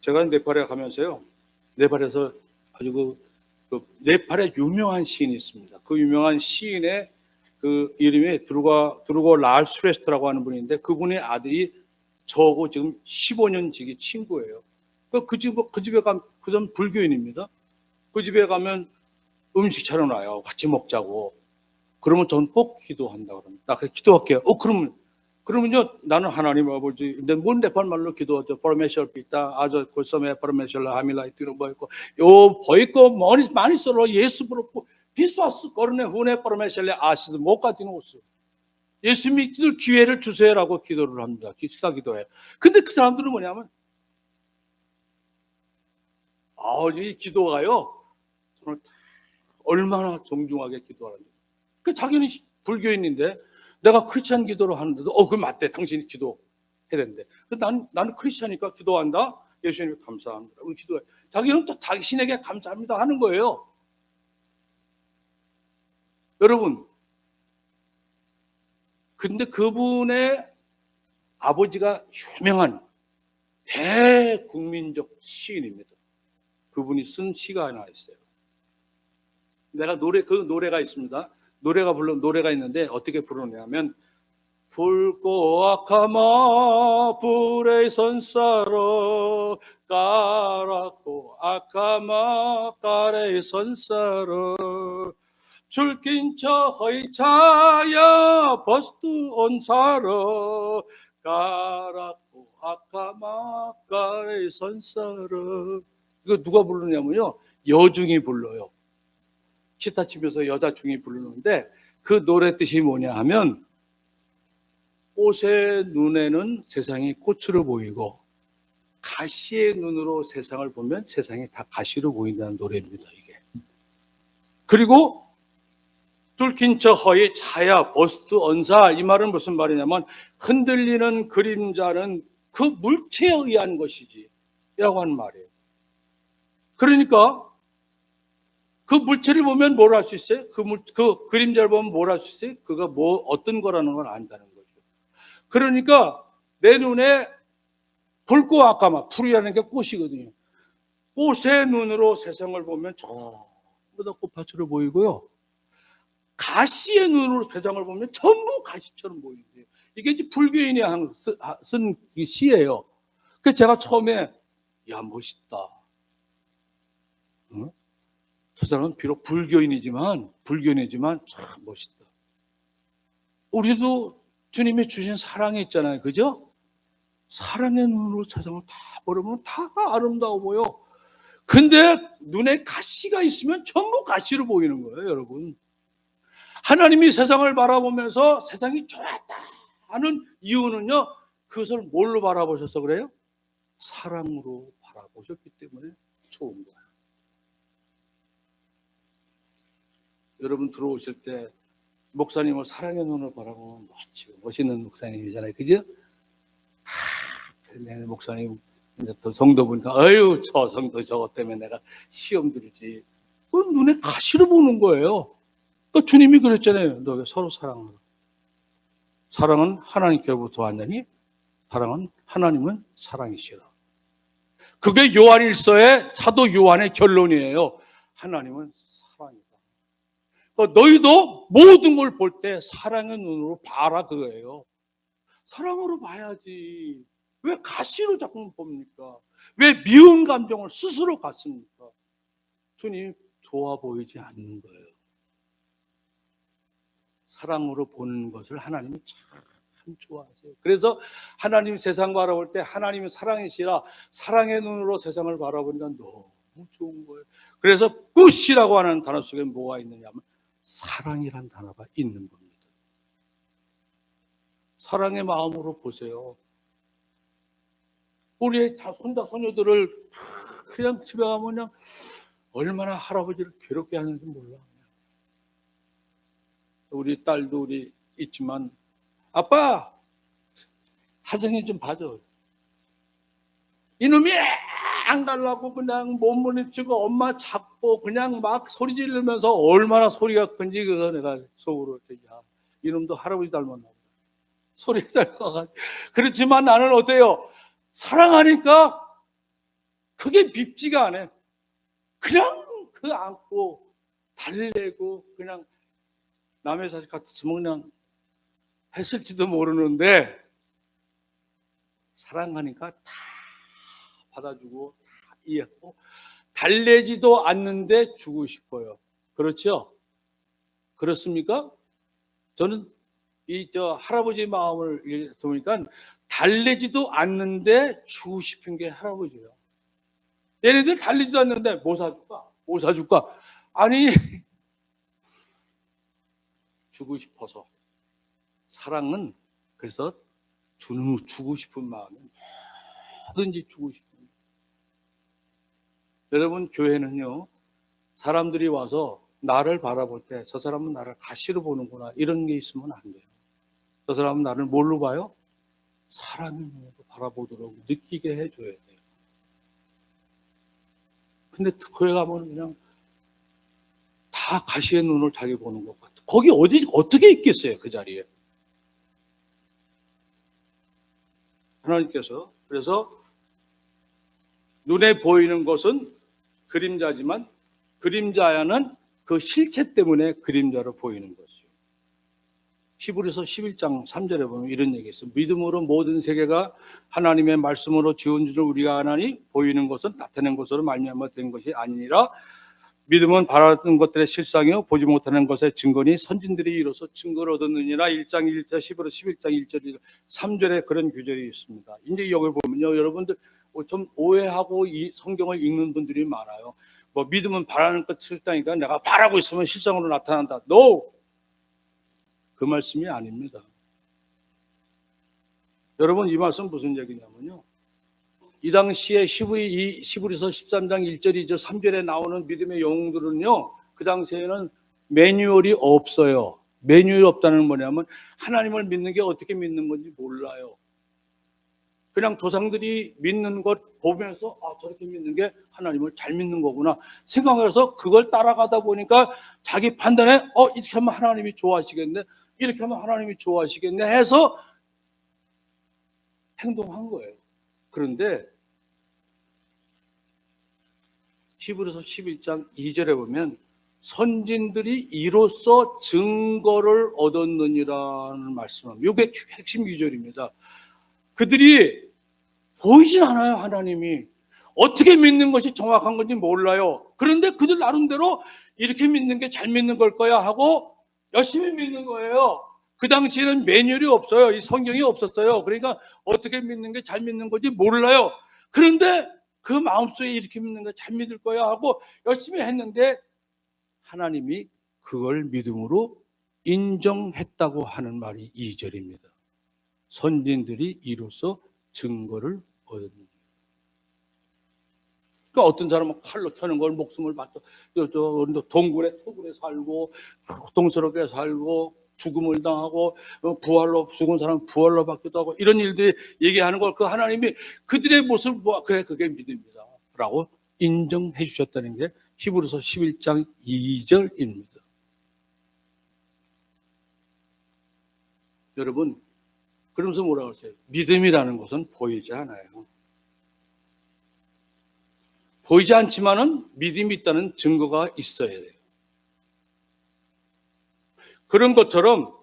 제가 네팔에 가면서요, 네팔에서 아주 네팔에 유명한 시인이 있습니다. 그 유명한 시인의 그 이름이 드루고 랄 수레스트라고 하는 분인데, 그분의 아들이 저하고 지금 15년 지기 친구예요. 그 집에 가면, 그전 불교인입니다. 그 집에 가면 음식 차려놔요. 같이 먹자고. 그러면 전 꼭 기도한다 그럽니다. 나 그래서 기도할게요. 그러면요, 나는 하나님 아버지, 근데 뭔 네팔 말로 기도하죠. 포르메셜 비타 아저 골섬에 포르메셜 하밀라이트 이런 거 있고, 요 보이고 많이 썰어 예수 부르고 비스와스 거르네 후네 포르메셜레 아시드 못가 디노스. 예수 믿을 기회를 주세요라고 기도를 합니다. 기사 기도해. 근데 그 사람들은 뭐냐면, 이 기도가요, 정말 얼마나 정중하게 기도하는지. 그 자기는 불교인인데 내가 크리스찬 기도를 하는데도 그 맞대, 당신이 기도해야 되는데, 나는 크리스찬이니까 기도한다. 예수님 감사합니다. 우리 기도해. 자기는 또 당신에게 감사합니다 하는 거예요. 여러분, 근데 그분의 아버지가 유명한 대국민적 시인입니다. 그분이 쓴 시가 하나 있어요. 내가 그 노래가 있습니다. 노래가 있는데 어떻게 부르냐면, 붉고 아카마 불의 선사로 까랗고 아카마 까레의 선사로 줄긴 저 허이차야 버스트 온사로 까랗고 아카마 까레의 선사로. 이거 누가 부르냐면요, 여중이 불러요. 기타 치면서 여자 중이 부르는데, 그 노래 뜻이 뭐냐 하면 꽃의 눈에는 세상이 꽃으로 보이고 가시의 눈으로 세상을 보면 세상이 다 가시로 보인다는 노래입니다. 이게. 그리고 뚫긴 저 허의 차야 버스트 언사, 이 말은 무슨 말이냐면 흔들리는 그림자는 그 물체에 의한 것이지 라고 하는 말이에요. 그러니까 그 물체를 보면 뭘 할 수 있어요? 그 그림자를 보면 뭘 할 수 있어요? 그가 어떤 거라는 걸 안다는 거죠. 그러니까 내 눈에 붉고 아까만 풀이라는 게 꽃이거든요. 꽃의 눈으로 세상을 보면 전부 다 꽃밭으로 보이고요. 가시의 눈으로 세상을 보면 전부 가시처럼 보이는데요. 이게 이제 불교인이 쓴 시예요. 그래서 제가 처음에 야 멋있다. 응? 저 사람은 비록 불교인이지만 참 멋있다. 우리도 주님이 주신 사랑이 있잖아요, 그죠? 사랑의 눈으로 세상을 다 보려면 다 아름다워 보여. 근데 눈에 가시가 있으면 전부 가시로 보이는 거예요, 여러분. 하나님이 세상을 바라보면서 세상이 좋았다 하는 이유는요, 그것을 뭘로 바라보셔서 그래요? 사랑으로 바라보셨기 때문에 좋은 거예요. 여러분 들어오실 때 목사님을 사랑의 눈으로 바라보면 멋있는 목사님이잖아요, 그죠? 내 목사님 이제 또 성도 보니까 아유 저 성도 저것 때문에 내가 시험 들지. 그 눈에 가시로 보는 거예요. 그러니까 주님이 그랬잖아요. 너 왜 서로 사랑하라. 사랑은 하나님께로부터 왔느니 사랑은 하나님은 사랑이시라. 그게 요한일서의 사도 요한의 결론이에요. 하나님은 사랑이다. 그러니까 너희도 모든 걸 볼 때 사랑의 눈으로 봐라 그거예요. 사랑으로 봐야지. 왜 가시로 자꾸 봅니까? 왜 미운 감정을 스스로 갖습니까? 주님 좋아 보이지 않는 거예요. 사랑으로 보는 것을 하나님이 참 좋아하세요. 그래서 하나님 세상 바라볼 때 하나님은 사랑이시라 사랑의 눈으로 세상을 바라보니까 너무 좋은 거예요. 그래서 끝이라고 하는 단어 속에 뭐가 있느냐 하면 사랑이란 단어가 있는 겁니다. 사랑의 마음으로 보세요. 우리의 손자 손녀들을 그냥 집에 가면 그냥 얼마나 할아버지를 괴롭게 하는지 몰라. 우리 딸도 우리 있지만 아빠 하정이 좀 봐줘. 이놈이 안 가려고 그냥 몸부림치고 엄마 잡고 그냥 막 소리 지르면서 얼마나 소리가 큰지 그거 내가 속으로 야 이놈도 할아버지 닮았나 보다. 소리 닮아가지고. 그렇지만 나는 어때요? 사랑하니까 그게 밉지가 않아. 그냥 그 안고 달래고 그냥 남의 자식 같았으면 그냥 했을지도 모르는데 사랑하니까 다 받아주고 다 이해하고 달래지도 않는데 주고 싶어요. 그렇죠? 그렇습니까? 저는 할아버지 마음을 보니까 달래지도 않는데 주고 싶은 게 할아버지예요. 얘네들 달래지도 않는데 뭐 사줄까? 뭐 사줄까? 아니 주고 싶어서. 사랑은 그래서 주고 싶은 마음은 뭐든지 주고 싶은 거예요. 여러분 교회는요 사람들이 와서 나를 바라볼 때 저 사람은 나를 가시로 보는구나 이런 게 있으면 안 돼요. 저 사람은 나를 뭘로 봐요? 사랑의 눈으로 바라보도록 느끼게 해줘야 돼요. 근데 교회 가면 그냥 다 가시의 눈을 자기 보는 것 같아요. 거기 어떻게 있겠어요 그 자리에. 하나님께서 그래서 눈에 보이는 것은 그림자지만 그림자야는 그 실체 때문에 그림자로 보이는 것이요. 히브리서 11장 3절에 보면 이런 얘기가 있어요. 믿음으로 모든 세계가 하나님의 말씀으로 지은 줄을 우리가 아나니 보이는 것은 나타낸 것으로 말미암아 된 것이 아니라 믿음은 바라던 것들의 실상이요 보지 못하는 것의 증거니 선진들이 이로써 증거를 얻었느니라. 1장 1절 11장 1절 3절에 그런 규절이 있습니다. 이제 여기 보면요 여러분들 좀 오해하고 이 성경을 읽는 분들이 많아요. 뭐 믿음은 바라는 것 실상이니까 내가 바라고 있으면 실상으로 나타난다. No! 그 말씀이 아닙니다. 여러분, 이 말씀 무슨 얘기냐면요, 이 당시에 히브리서 13장 1절, 2절, 3절에 나오는 믿음의 영웅들은요, 그 당시에는 매뉴얼이 없어요. 매뉴얼이 없다는 건 뭐냐면 하나님을 믿는 게 어떻게 믿는 건지 몰라요. 그냥 조상들이 믿는 것 보면서 저렇게 믿는 게 하나님을 잘 믿는 거구나 생각해서 그걸 따라가다 보니까 자기 판단에 이렇게 하면 하나님이 좋아하시겠네, 이렇게 하면 하나님이 좋아하시겠네 해서 행동한 거예요. 그런데 히브리서 11장 2절에 보면 선진들이 이로써 증거를 얻었느니라는 말씀합니다. 이게 핵심 구절입니다. 그들이 보이진 않아요. 하나님이 어떻게 믿는 것이 정확한 건지 몰라요. 그런데 그들 나름대로 이렇게 믿는 게 잘 믿는 걸 거야 하고 열심히 믿는 거예요. 그 당시에는 매뉴얼이 없어요. 이 성경이 없었어요. 그러니까 어떻게 믿는 게 잘 믿는 건지 몰라요. 그런데 그 마음속에 이렇게 믿는 게 잘 믿을 거야 하고 열심히 했는데 하나님이 그걸 믿음으로 인정했다고 하는 말이 2절입니다. 선진들이 이로써 증거를 얻었느니라. 그러니까 어떤 사람은 칼로 켜는 걸 목숨을 바쳐 동굴에 토굴에 살고 고통스럽게 살고 죽음을 당하고 부활로 죽은 사람 부활로 받기도 하고 이런 일들이 얘기하는 걸 그 하나님이 그들의 모습을 보아 그래 그게 믿음이다 라고 인정해 주셨다는 게 히브리서 11장 2절입니다. 여러분, 그러면서 뭐라고 했어요? 믿음이라는 것은 보이지 않아요. 보이지 않지만은 믿음이 있다는 증거가 있어야 돼요. 그런 것처럼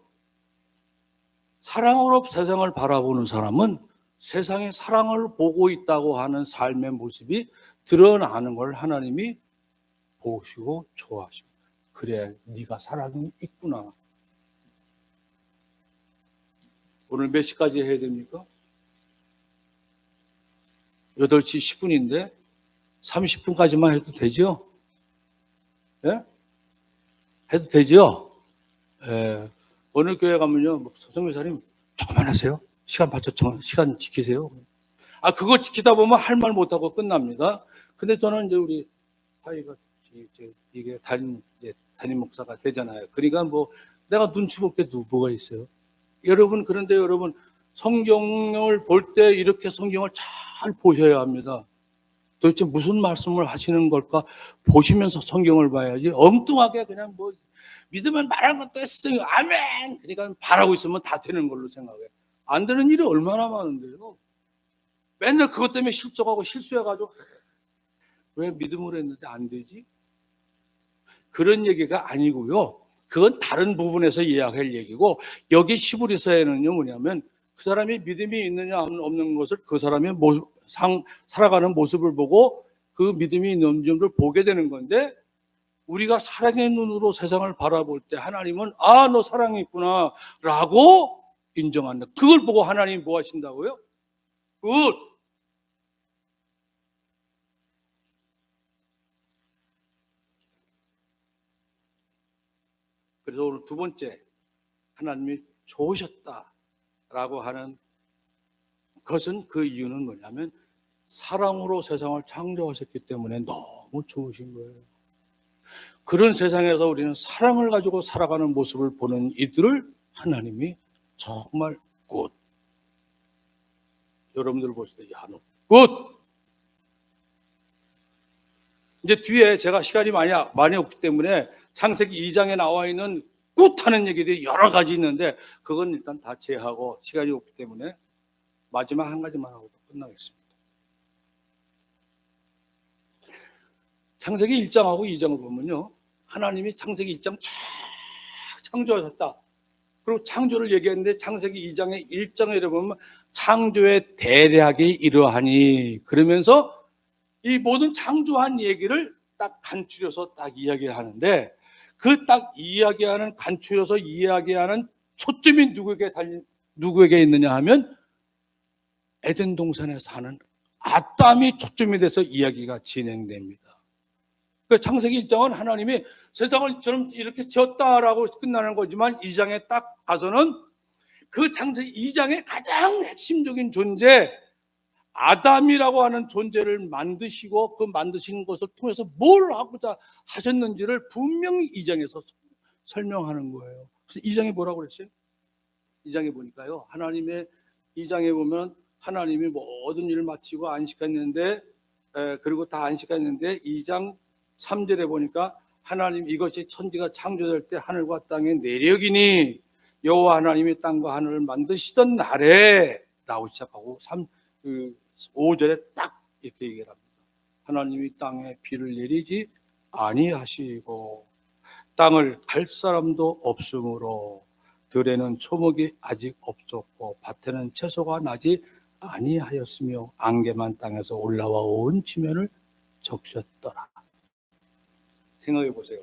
사랑으로 세상을 바라보는 사람은 세상에 사랑을 보고 있다고 하는 삶의 모습이 드러나는 걸 하나님이 보시고 좋아하시고, 그래 네가 사랑이 있구나. 오늘 몇 시까지 해야 됩니까? 8시 10분인데 30분까지만 해도 되죠? 예? 해도 되죠? 예. 어느 교회 가면요, 성교사님 조금만 하세요. 시간 맞춰 시간 지키세요. 그거 지키다 보면 할 말 못하고 끝납니다. 근데 저는 이제 우리 사이가 이게 담임 목사가 되잖아요. 그러니까 뭐 내가 눈치 볼 게 뭐가 있어요? 여러분, 그런데 여러분 성경을 볼 때 이렇게 성경을 잘 보셔야 합니다. 도대체 무슨 말씀을 하시는 걸까 보시면서 성경을 봐야지 엉뚱하게 그냥 뭐 믿으면 말한 것도 했어요. 아멘. 그러니까 바라고 있으면 다 되는 걸로 생각해. 안 되는 일이 얼마나 많은데요. 맨날 그것 때문에 실족하고 실수해가지고 왜 믿음으로 했는데 안 되지? 그런 얘기가 아니고요. 그건 다른 부분에서 이야기할 얘기고, 여기 히브리서에는요 뭐냐면 그 사람이 믿음이 있느냐 없는 것을 그 사람의 살아가는 모습을 보고 그 믿음이 있는 점을 보게 되는 건데, 우리가 사랑의 눈으로 세상을 바라볼 때 하나님은 너 사랑이 있구나 라고 인정한다. 그걸 보고 하나님이 뭐 하신다고요? 굿! 그래서 오늘 두 번째, 하나님이 좋으셨다라고 하는 것은 그 이유는 뭐냐면 사랑으로 세상을 창조하셨기 때문에 너무 좋으신 거예요. 그런 세상에서 우리는 사랑을 가지고 살아가는 모습을 보는 이들을 하나님이 정말 굿. 여러분들 보실 때 너 굿. 이제 뒤에 제가 시간이 많이 없기 때문에 창세기 2장에 나와 있는 굿하는 얘기들이 여러 가지 있는데 그건 일단 다 제하고 시간이 없기 때문에 마지막 한 가지만 하고 끝나겠습니다. 창세기 1장하고 2장을 보면요, 하나님이 창세기 1장 쫙 창조하셨다. 그리고 창조를 얘기했는데 창세기 2장의 1장에 보면 창조의 대략이 이러하니, 그러면서 이 모든 창조한 얘기를 딱 간추려서 딱 이야기를 하는데, 그 딱 이야기하는 간추려서 이야기하는 초점이 누구에게 있느냐 하면 에덴 동산에 사는 아담이 초점이 돼서 이야기가 진행됩니다. 그 창세기 1장은 하나님이 세상을 저는 이렇게 지었다라고 끝나는 거지만 2장에 딱 가서는 그 창세기 2장의 가장 핵심적인 존재 아담이라고 하는 존재를 만드시고 그 만드신 것을 통해서 뭘 하고자 하셨는지를 분명히 2장에서 설명하는 거예요. 그래서 2장에 뭐라고 그랬어요? 2장에 보니까요, 하나님의 2장에 보면 하나님이 모든 일을 마치고 안식했는데, 그리고 다 안식했는데 2장 3절에 보니까 하나님 이것이 천지가 창조될 때 하늘과 땅의 내력이니 여호와 하나님이 땅과 하늘을 만드시던 날에 라고 시작하고 5절에 딱 이렇게 얘기를 합니다. 하나님이 땅에 비를 내리지 아니하시고 땅을 갈 사람도 없으므로 들에는 초목이 아직 없었고 밭에는 채소가 나지 아니하였으며 안개만 땅에서 올라와 온 지면을 적셨더라. 생각해 보세요.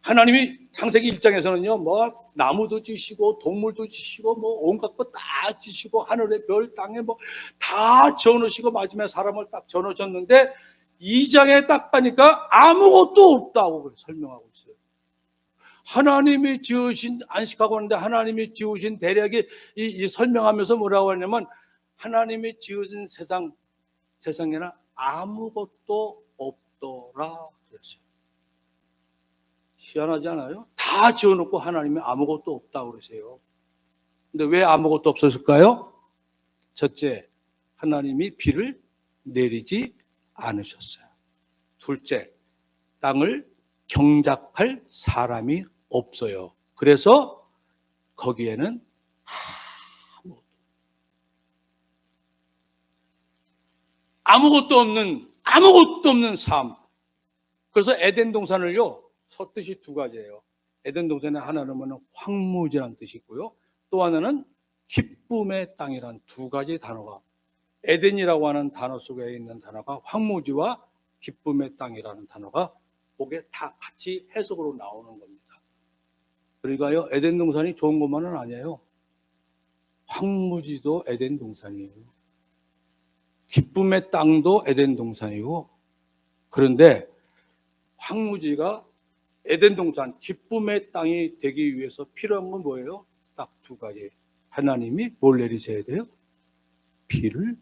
하나님이 창세기 1장에서는요, 뭐 나무도 지시고 동물도 지시고 뭐 온갖 것 다 지시고 하늘의 별 땅에 뭐 다 지어놓으시고 마지막에 사람을 딱 지어놓으셨는데 2장에 딱 가니까 아무것도 없다고 설명하고 있어요. 하나님이 지으신 안식하고 하는데 하나님이 지으신 대략이 이 설명하면서 뭐라고 하냐면 하나님이 지으신 세상에는 아무것도 없더라 그랬어요. 희한하지 않아요? 다 지어놓고 하나님이 아무것도 없다고 그러세요. 근데 왜 아무것도 없었을까요? 첫째, 하나님이 비를 내리지 않으셨어요. 둘째, 땅을 경작할 사람이 없어요. 그래서 거기에는 아무것도 없는 삶. 그래서 에덴 동산을요, 뜻이 두 가지예요. 에덴 동산의 하나는 황무지라는 뜻이 있고요, 또 하나는 기쁨의 땅이라는 두 가지 단어가, 에덴이라고 하는 단어 속에 있는 단어가 황무지와 기쁨의 땅이라는 단어가 그게 다 같이 해석으로 나오는 겁니다. 그러니까요, 에덴 동산이 좋은 것만은 아니에요. 황무지도 에덴 동산이에요. 기쁨의 땅도 에덴 동산이고, 그런데 황무지가 에덴 동산, 기쁨의 땅이 되기 위해서 필요한 건 뭐예요? 딱 두 가지. 하나님이 뭘 내리셔야 돼요? 비를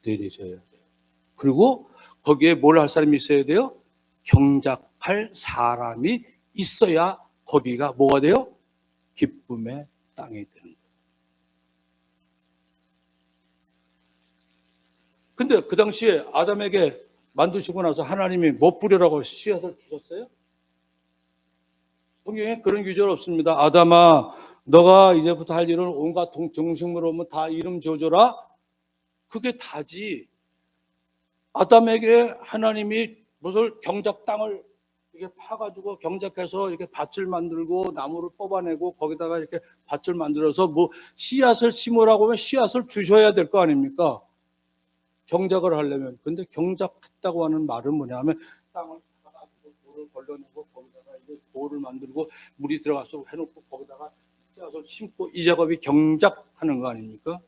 내리셔야 돼요. 그리고 거기에 뭘 할 사람이 있어야 돼요? 경작할 사람이 있어야 거기가 뭐가 돼요? 기쁨의 땅이 되는 거예요. 근데 그 당시에 아담에게 만드시고 나서 하나님이 뭐 뿌리라고 씨앗을 주셨어요? 성경에 그런 규절 없습니다. 아담아, 너가 이제부터 할 일은 온갖 동식물을 오면 다 이름 지어줘라. 그게 다지. 아담에게 하나님이 무슨 경작 땅을 이렇게 파가지고 경작해서 이렇게 밭을 만들고 나무를 뽑아내고 거기다가 이렇게 밭을 만들어서 뭐 씨앗을 심으라고 하면 씨앗을 주셔야 될 거 아닙니까? 경작을 하려면. 근데 경작했다고 하는 말은 뭐냐면 땅을 파가지고 돌을 걸러내고 거기다가 이제 돌을 만들고 물이 들어가서 해놓고 거기다가 씨앗을 심고 이 작업이 경작하는 거 아닙니까?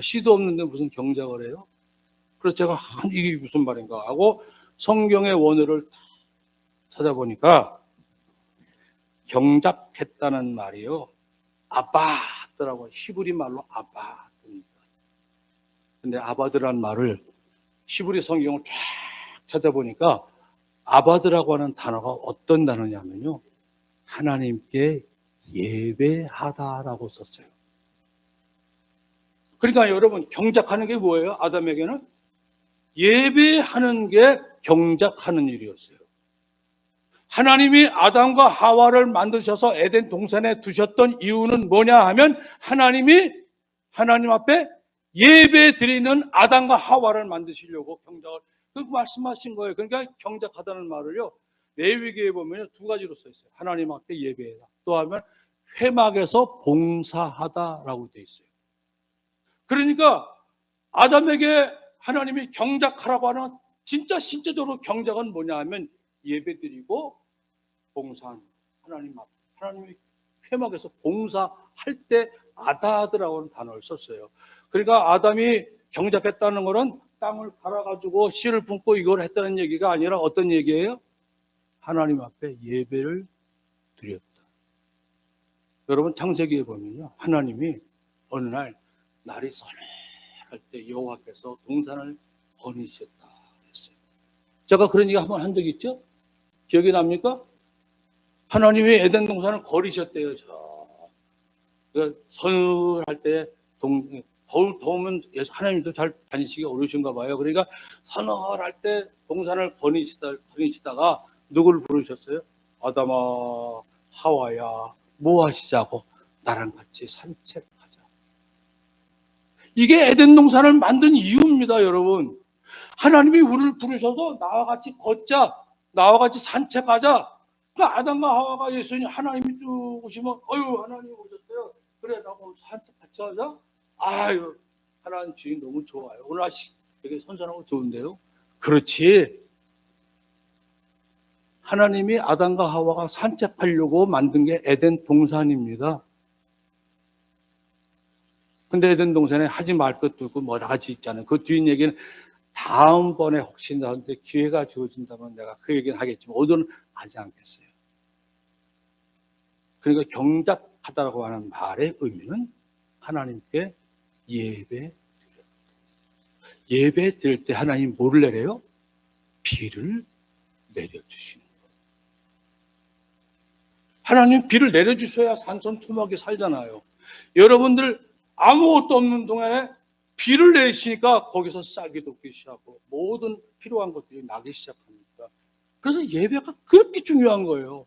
씨도 없는데 무슨 경작을 해요? 그래서 제가 이게 무슨 말인가 하고 성경의 원어를 찾아보니까 경작했다는 말이요, 아바드라고, 히브리 말로 아바드입니다. 근데 아바드라는 말을 히브리 성경을 쫙 찾아보니까 아바드라고 하는 단어가 어떤 단어냐면요, 하나님께 예배하다라고 썼어요. 그러니까 여러분, 경작하는 게 뭐예요? 아담에게는 예배하는 게 경작하는 일이었어요. 하나님이 아담과 하와를 만드셔서 에덴 동산에 두셨던 이유는 뭐냐 하면 하나님 앞에 예배 드리는 아담과 하와를 만드시려고 경작을 말씀하신 거예요. 그러니까 경작하다는 말을요, 레위기에 보면 두 가지로 써 있어요. 하나님 앞에 예배하다, 또 하면 회막에서 봉사하다라고 되어 있어요. 그러니까 아담에게 하나님이 경작하라고 하는 진짜 실제적으로 경작은 뭐냐 하면 예배드리고 봉사하는, 하나님 앞, 하나님이 회막에서 봉사할 때 아다드라고 하는 단어를 썼어요. 그러니까 아담이 경작했다는 것은 땅을 갈아가지고 씨를 품고 이걸 했다는 얘기가 아니라 어떤 얘기예요? 하나님 앞에 예배를 드렸다. 여러분 창세기에 보면요, 하나님이 어느 날 날이 서늘할 때 여호와께서 동산을 거니셨다 그랬어요. 제가 그런 얘기 한번 한 적 있죠? 기억이 납니까? 하나님이 에덴 동산을 거리셨대요. 서늘할 때 더우면 하나님도 잘 다니시기 어려우신가 봐요. 그러니까 서늘할 때 동산을 거니시다가 누구를 부르셨어요? 아담아, 하와야, 뭐 하시자고? 나랑 같이 산책하자. 이게 에덴 동산을 만든 이유입니다, 여러분. 하나님이 우리를 부르셔서 나와 같이 걷자, 나와 같이 산책하자. 그러니까 아담과 하와가 예수님 하나님이 쭉 오시면, 어유 하나님 오셨어요. 그래, 나하고 산책 같이 하자. 아유, 하나님 주인 너무 좋아요. 오늘 아시 되게 선선하고 좋은데요. 그렇지. 하나님이 아담과 하와가 산책하려고 만든 게 에덴 동산입니다. 근데 에덴 동산에 하지 말 것도 없고 뭐라 하지 있잖아요. 그 뒤 얘기는 다음번에 혹시 나한테 기회가 주어진다면 내가 그 얘기는 하겠지만 오늘은 하지 않겠어요. 그러니까 경작하다라고 하는 말의 의미는 하나님께 예배 드릴 때 하나님 뭐를 내려요? 비를 내려주시는 거예요. 하나님 비를 내려주셔야 산천초목이 살잖아요. 여러분들 아무것도 없는 동안에 비를 내리시니까 거기서 싹이 돋기 시작하고 모든 필요한 것들이 나기 시작합니다. 그래서 예배가 그렇게 중요한 거예요.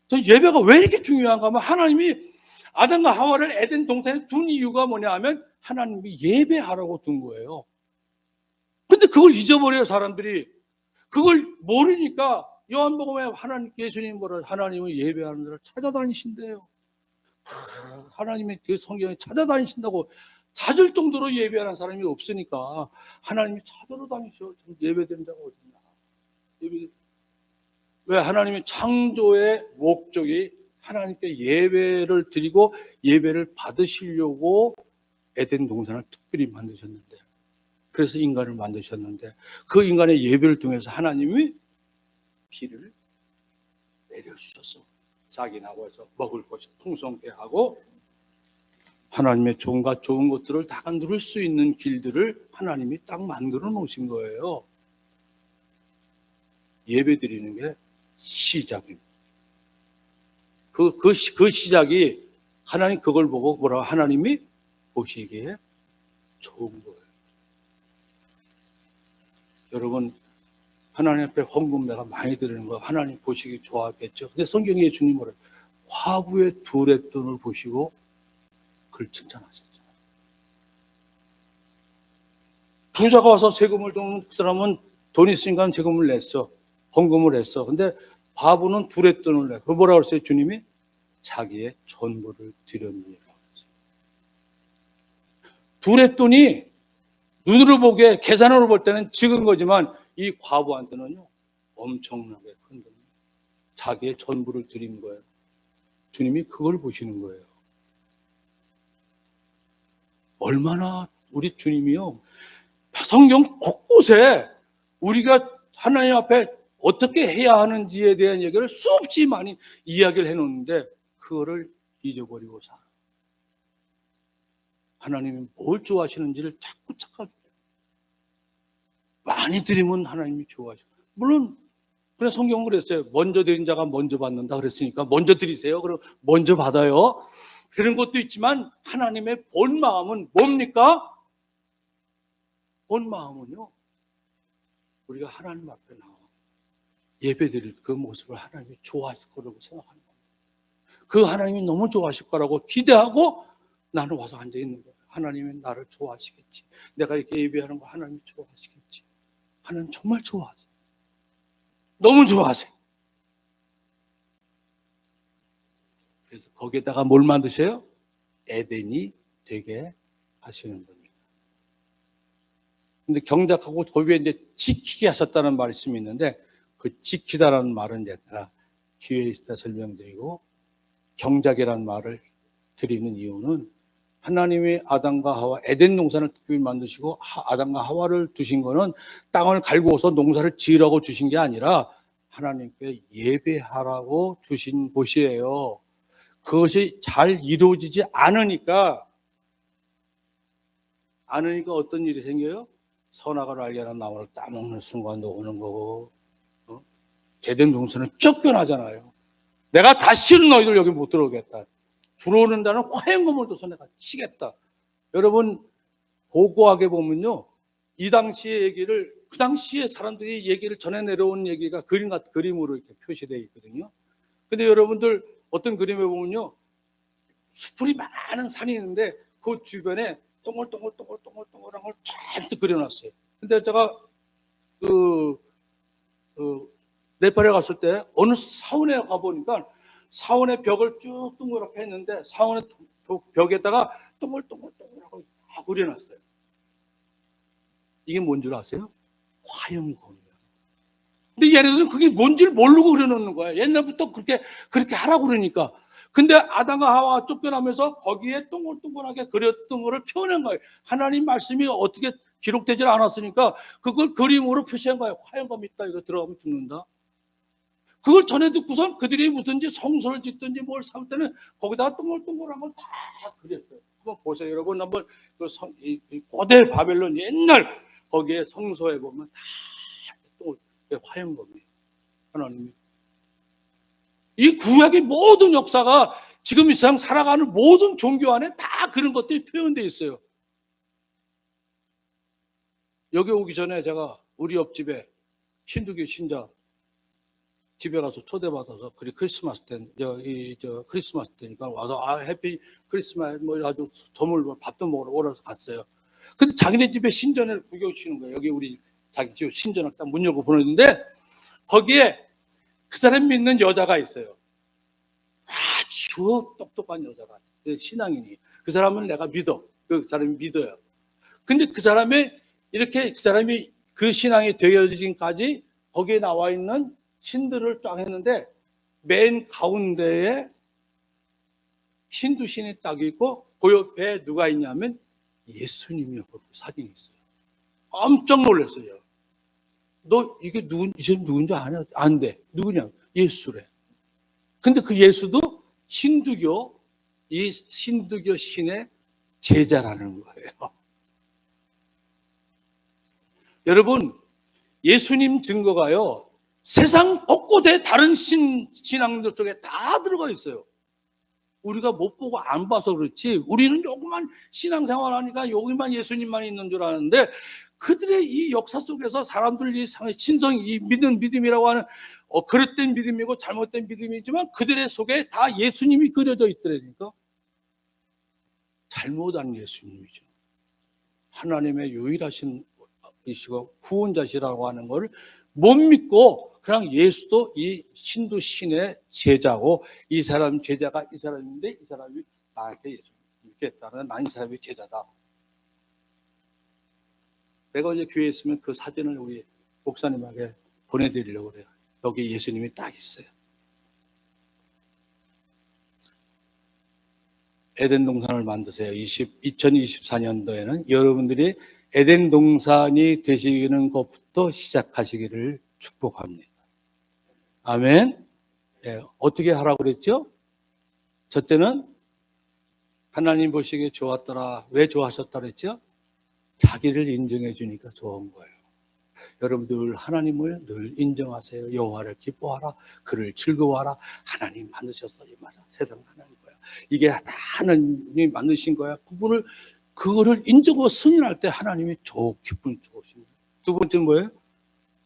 저 예배가 왜 이렇게 중요한가 하면 하나님이 아담과 하와를 에덴 동산에 둔 이유가 뭐냐 하면 하나님이 예배하라고 둔 거예요. 근데 그걸 잊어버려요, 사람들이. 그걸 모르니까 요한복음에 예수님 뭐라 하나님은 예배하는 자를 찾아다니신대요. 하나님이 그 성경에 찾아다니신다고 찾을 정도로 예배하는 사람이 없으니까 하나님이 찾으러 다니셔. 예배드린 자가 어딨나. 왜 하나님의 창조의 목적이 하나님께 예배를 드리고 예배를 받으시려고 에덴 동산을 특별히 만드셨는데, 그래서 인간을 만드셨는데 그 인간의 예배를 통해서 하나님이 비를 내려주셔서 싹이 나고 해서 먹을 것이 풍성케 하고 하나님의 좋은 것들을 다 누릴 수 있는 길들을 하나님이 딱 만들어 놓으신 거예요. 예배 드리는 게 시작입니다. 그 시작이 하나님 그걸 보고 뭐라고 하나님이 보시기에 좋은 거예요. 여러분 하나님 앞에 헌금 내가 많이 드리는 거 하나님 보시기 좋아하겠죠. 근데 성경에 예수님 뭐래요? 화부의 두 랩돈을 보시고 그걸 칭찬하셨잖아요. 부자가 와서 세금을 돈 그 사람은 돈 있으니까 세금을 냈어. 헌금을 했어. 근데 과부는 두 랩돈을 내. 그 뭐라고 그랬어요? 주님이 자기의 전부를 드렸느니라. 두 랩돈이 눈으로 보기에 계산으로 볼 때는 적은 거지만 이 과부한테는요 엄청나게 큰 돈이에요. 자기의 전부를 드린 거예요. 주님이 그걸 보시는 거예요. 얼마나 우리 주님이요 성경 곳곳에 우리가 하나님 앞에 어떻게 해야 하는지에 대한 얘기를 수없이 많이 이야기를 해놓는데 그거를 잊어버리고 살아. 하나님이 뭘 좋아하시는지를 자꾸 착각해요. 많이 드리면 하나님이 좋아하시고, 물론 그래 성경은 그랬어요. 먼저 드린 자가 먼저 받는다 그랬으니까 먼저 드리세요. 그럼 먼저 받아요. 그런 것도 있지만 하나님의 본 마음은 뭡니까? 본 마음은요 우리가 하나님 앞에 나와 예배드릴 그 모습을 하나님이 좋아하실 거라고 생각하는 겁니다. 그 하나님이 너무 좋아하실 거라고 기대하고 나는 와서 앉아 있는 거예요. 하나님이 나를 좋아하시겠지. 내가 이렇게 예배하는 거 하나님이 좋아하시겠지. 하나님 정말 좋아하세요. 너무 좋아하세요. 그래서 거기에다가 뭘 만드세요? 에덴이 되게 하시는 겁니다. 근데 경작하고 거기에 이제 지키게 하셨다는 말씀이 있는데 그 지키다라는 말은 제가 뒤에 있다 설명드리고 경작이라는 말을 드리는 이유는 하나님이 아담과 하와 에덴 동산을 특별히 만드시고 아담과 하와를 두신 거는 땅을 갈구어서 농사를 지으라고 주신 게 아니라 하나님께 예배하라고 주신 곳이에요. 그것이 잘 이루어지지 않으니까 어떤 일이 생겨요? 선악을 알게 하는 나무를 따먹는 순간도 오는 거고, 제된 동서는 쫓겨나잖아요. 내가 다시는 너희들 여기 못 들어오겠다. 들어오는 자는 화형금을 둬서 내가 치겠다. 여러분 고고하게 보면요, 이 당시의 얘기를, 그 당시에 사람들이 얘기를 전해 내려온 얘기가 그림으로 이렇게 표시되어 있거든요. 근데 여러분들 어떤 그림에 보면요, 수풀이 많은 산이 있는데 그 주변에 동글동글한 걸 잔뜩 그려놨어요. 근데 제가 네팔에 갔을 때 어느 사원에 가보니까 사원의 벽을 쭉 동그랗게 했는데 사원의 벽에다가 동글동글하고 다 그려놨어요. 이게 뭔 줄 아세요? 화형검이에요. 근데 얘네들은 그게 뭔지를 모르고 그려놓는 거야. 옛날부터 그렇게 하라고 그러니까. 근데 아담과 하와가 쫓겨나면서 거기에 동글동글하게 그렸던 거를 표현한 거예요. 하나님 말씀이 어떻게 기록되지 않았으니까 그걸 그림으로 표시한 거예요. 화형검이 있다, 이거 들어가면 죽는다. 그걸 전해 듣고선 그들이 무든지 성소를 짓든지 뭘 살 때는 거기다가 동글동글한 걸 다 그렸어요. 한번 보세요, 여러분. 한번 이 고대 바벨론 옛날 거기에 성소에 보면 다 화형검이에요. 하나님이 이 구약의 모든 역사가 지금 이 세상 살아가는 모든 종교 안에 다 그런 것들이 표현되어 있어요. 여기 오기 전에 제가 우리 옆집에 힌두교 신자 집에 가서 초대받아서 크리스마스 크리스마스 때니까 와서 해피 크리스마스 뭐 아주 선물 밥도 먹으러 오라서 갔어요. 근데 자기네 집에 신전을 구경시키는 거예요. 여기 우리 자기 집 신전을 딱 문 열고 보냈는데 거기에 그 사람 믿는 여자가 있어요. 아주 똑똑한 여자가, 신앙인이. 그 사람은 내가 믿어. 그 사람이 믿어요. 근데 그 사람이 그 신앙이 되어지기까지 거기에 나와 있는 신들을 쫙 했는데 맨 가운데에 힌두 신이 딱 있고 그 옆에 누가 있냐면 예수님이 사진이 있어요. 깜짝 놀랐어요. 너 이게 누군지 아냐? 안 돼. 누구냐? 예수래. 근데 그 예수도 힌두교 신의 제자라는 거예요. 여러분, 예수님 증거가요, 세상 곳곳에 다른 신앙들 속에 다 들어가 있어요. 우리가 못 보고 안 봐서 그렇지, 우리는 여기만 신앙생활 하니까 여기만 예수님만 있는 줄 아는데, 그들의 이 역사 속에서 사람들이 신성, 이 믿음이라고 하는 그릇된 믿음이고 잘못된 믿음이지만 그들의 속에 다 예수님이 그려져 있더라니까. 잘못한 예수님이죠. 하나님의 유일하신 이시고 구원자시라고 하는 걸 못 믿고 그냥 예수도 이 신도 신의 제자고, 이 사람 제자가 이 사람인데 이 사람이 나한테 예수 믿겠다는, 난 이 사람이 제자다. 내가 이제 교회에 있으면 그 사진을 우리 목사님에게 보내드리려고 그래요. 여기 예수님이 딱 있어요. 에덴 동산을 만드세요. 2024년도에는 여러분들이 에덴 동산이 되시는 것부터 시작하시기를 축복합니다. 아멘. 네, 어떻게 하라고 그랬죠? 첫째는 하나님 보시기에 좋았더라. 왜 좋아하셨다 그랬죠? 자기를 인정해 주니까 좋은 거예요. 여러분들 하나님을 늘 인정하세요. 여호와를 기뻐하라. 그를 즐거워하라. 하나님 만드셨어. 이 맞아. 세상 하나님 거야. 이게 다 하나님이 만드신 거야. 그거를 인정하고 승인할 때 하나님이 기분 좋으신 거예요. 두 번째는 뭐예요?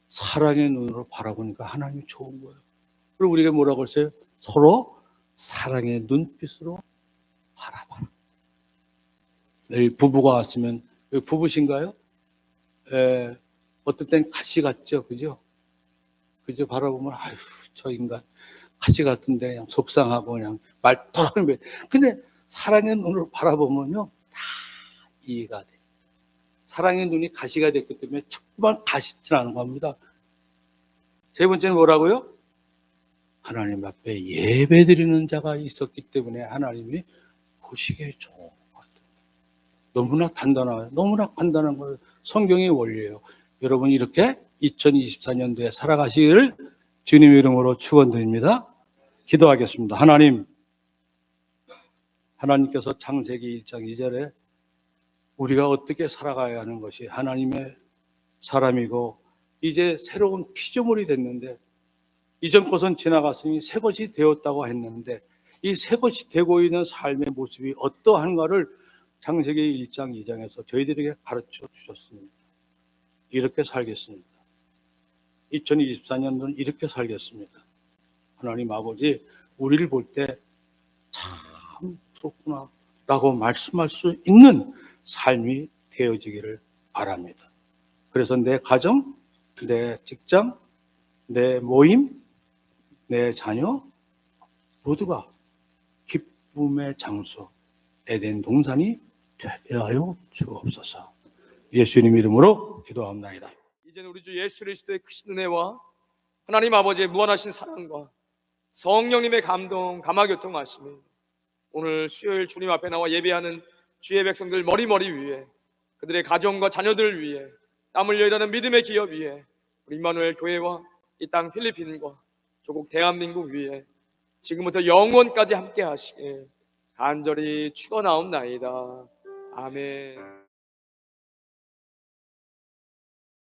사랑의 눈으로 바라보니까 하나님이 좋은 거예요. 그리고 우리가 뭐라고 했어요? 서로 사랑의 눈빛으로 바라봐라. 내일 부부가 왔으면, 부부신가요? 어떨 땐 가시 같죠, 그죠? 바라보면 아휴, 저 인간 가시 같은데 그냥 속상하고 그냥 말터는. 근데 사랑의 눈으로 바라보면요, 다 이해가 돼요. 사랑의 눈이 가시가 됐기 때문에 자꾸만 가시질하는 겁니다. 세 번째는 뭐라고요? 하나님 앞에 예배드리는 자가 있었기 때문에 하나님이 보시기에 좋은 것 같아요. 너무나 간단한 거예요. 성경의 원리예요. 여러분 이렇게 2024년도에 살아가시기를 주님의 이름으로 축원드립니다. 기도하겠습니다. 하나님께서 창세기 1장 2절에 우리가 어떻게 살아가야 하는 것이 하나님의 사람이고 이제 새로운 피조물이 됐는데 이전 것은 지나갔으니 새 것이 되었다고 했는데 이 새 것이 되고 있는 삶의 모습이 어떠한가를 창세기 1장 2장에서 저희들에게 가르쳐 주셨습니다. 이렇게 살겠습니다. 2024년도는 이렇게 살겠습니다. 하나님 아버지, 우리를 볼 때 참 좋구나 라고 말씀할 수 있는 삶이 되어지기를 바랍니다. 그래서 내 가정, 내 직장, 내 모임, 내 자녀 모두가 기쁨의 장소 에덴 동산이 되게 하여 주옵소서. 예수님 이름으로 기도합니다. 이제는 우리 주 예수 그리스도의 크신 은혜와 하나님 아버지의 무한하신 사랑과 성령님의 감동, 감화교통하심이 오늘 수요일 주님 앞에 나와 예배하는 주의 백성들 머리머리 위에, 그들의 가정과 자녀들을 위해, 땀 흘려 일하는 믿음의 기업 위에, 우리 임마누엘 교회와 이 땅 필리핀과 조국 대한민국 위에 지금부터 영원까지 함께 하시길 간절히 축원하옵나이다. 아멘.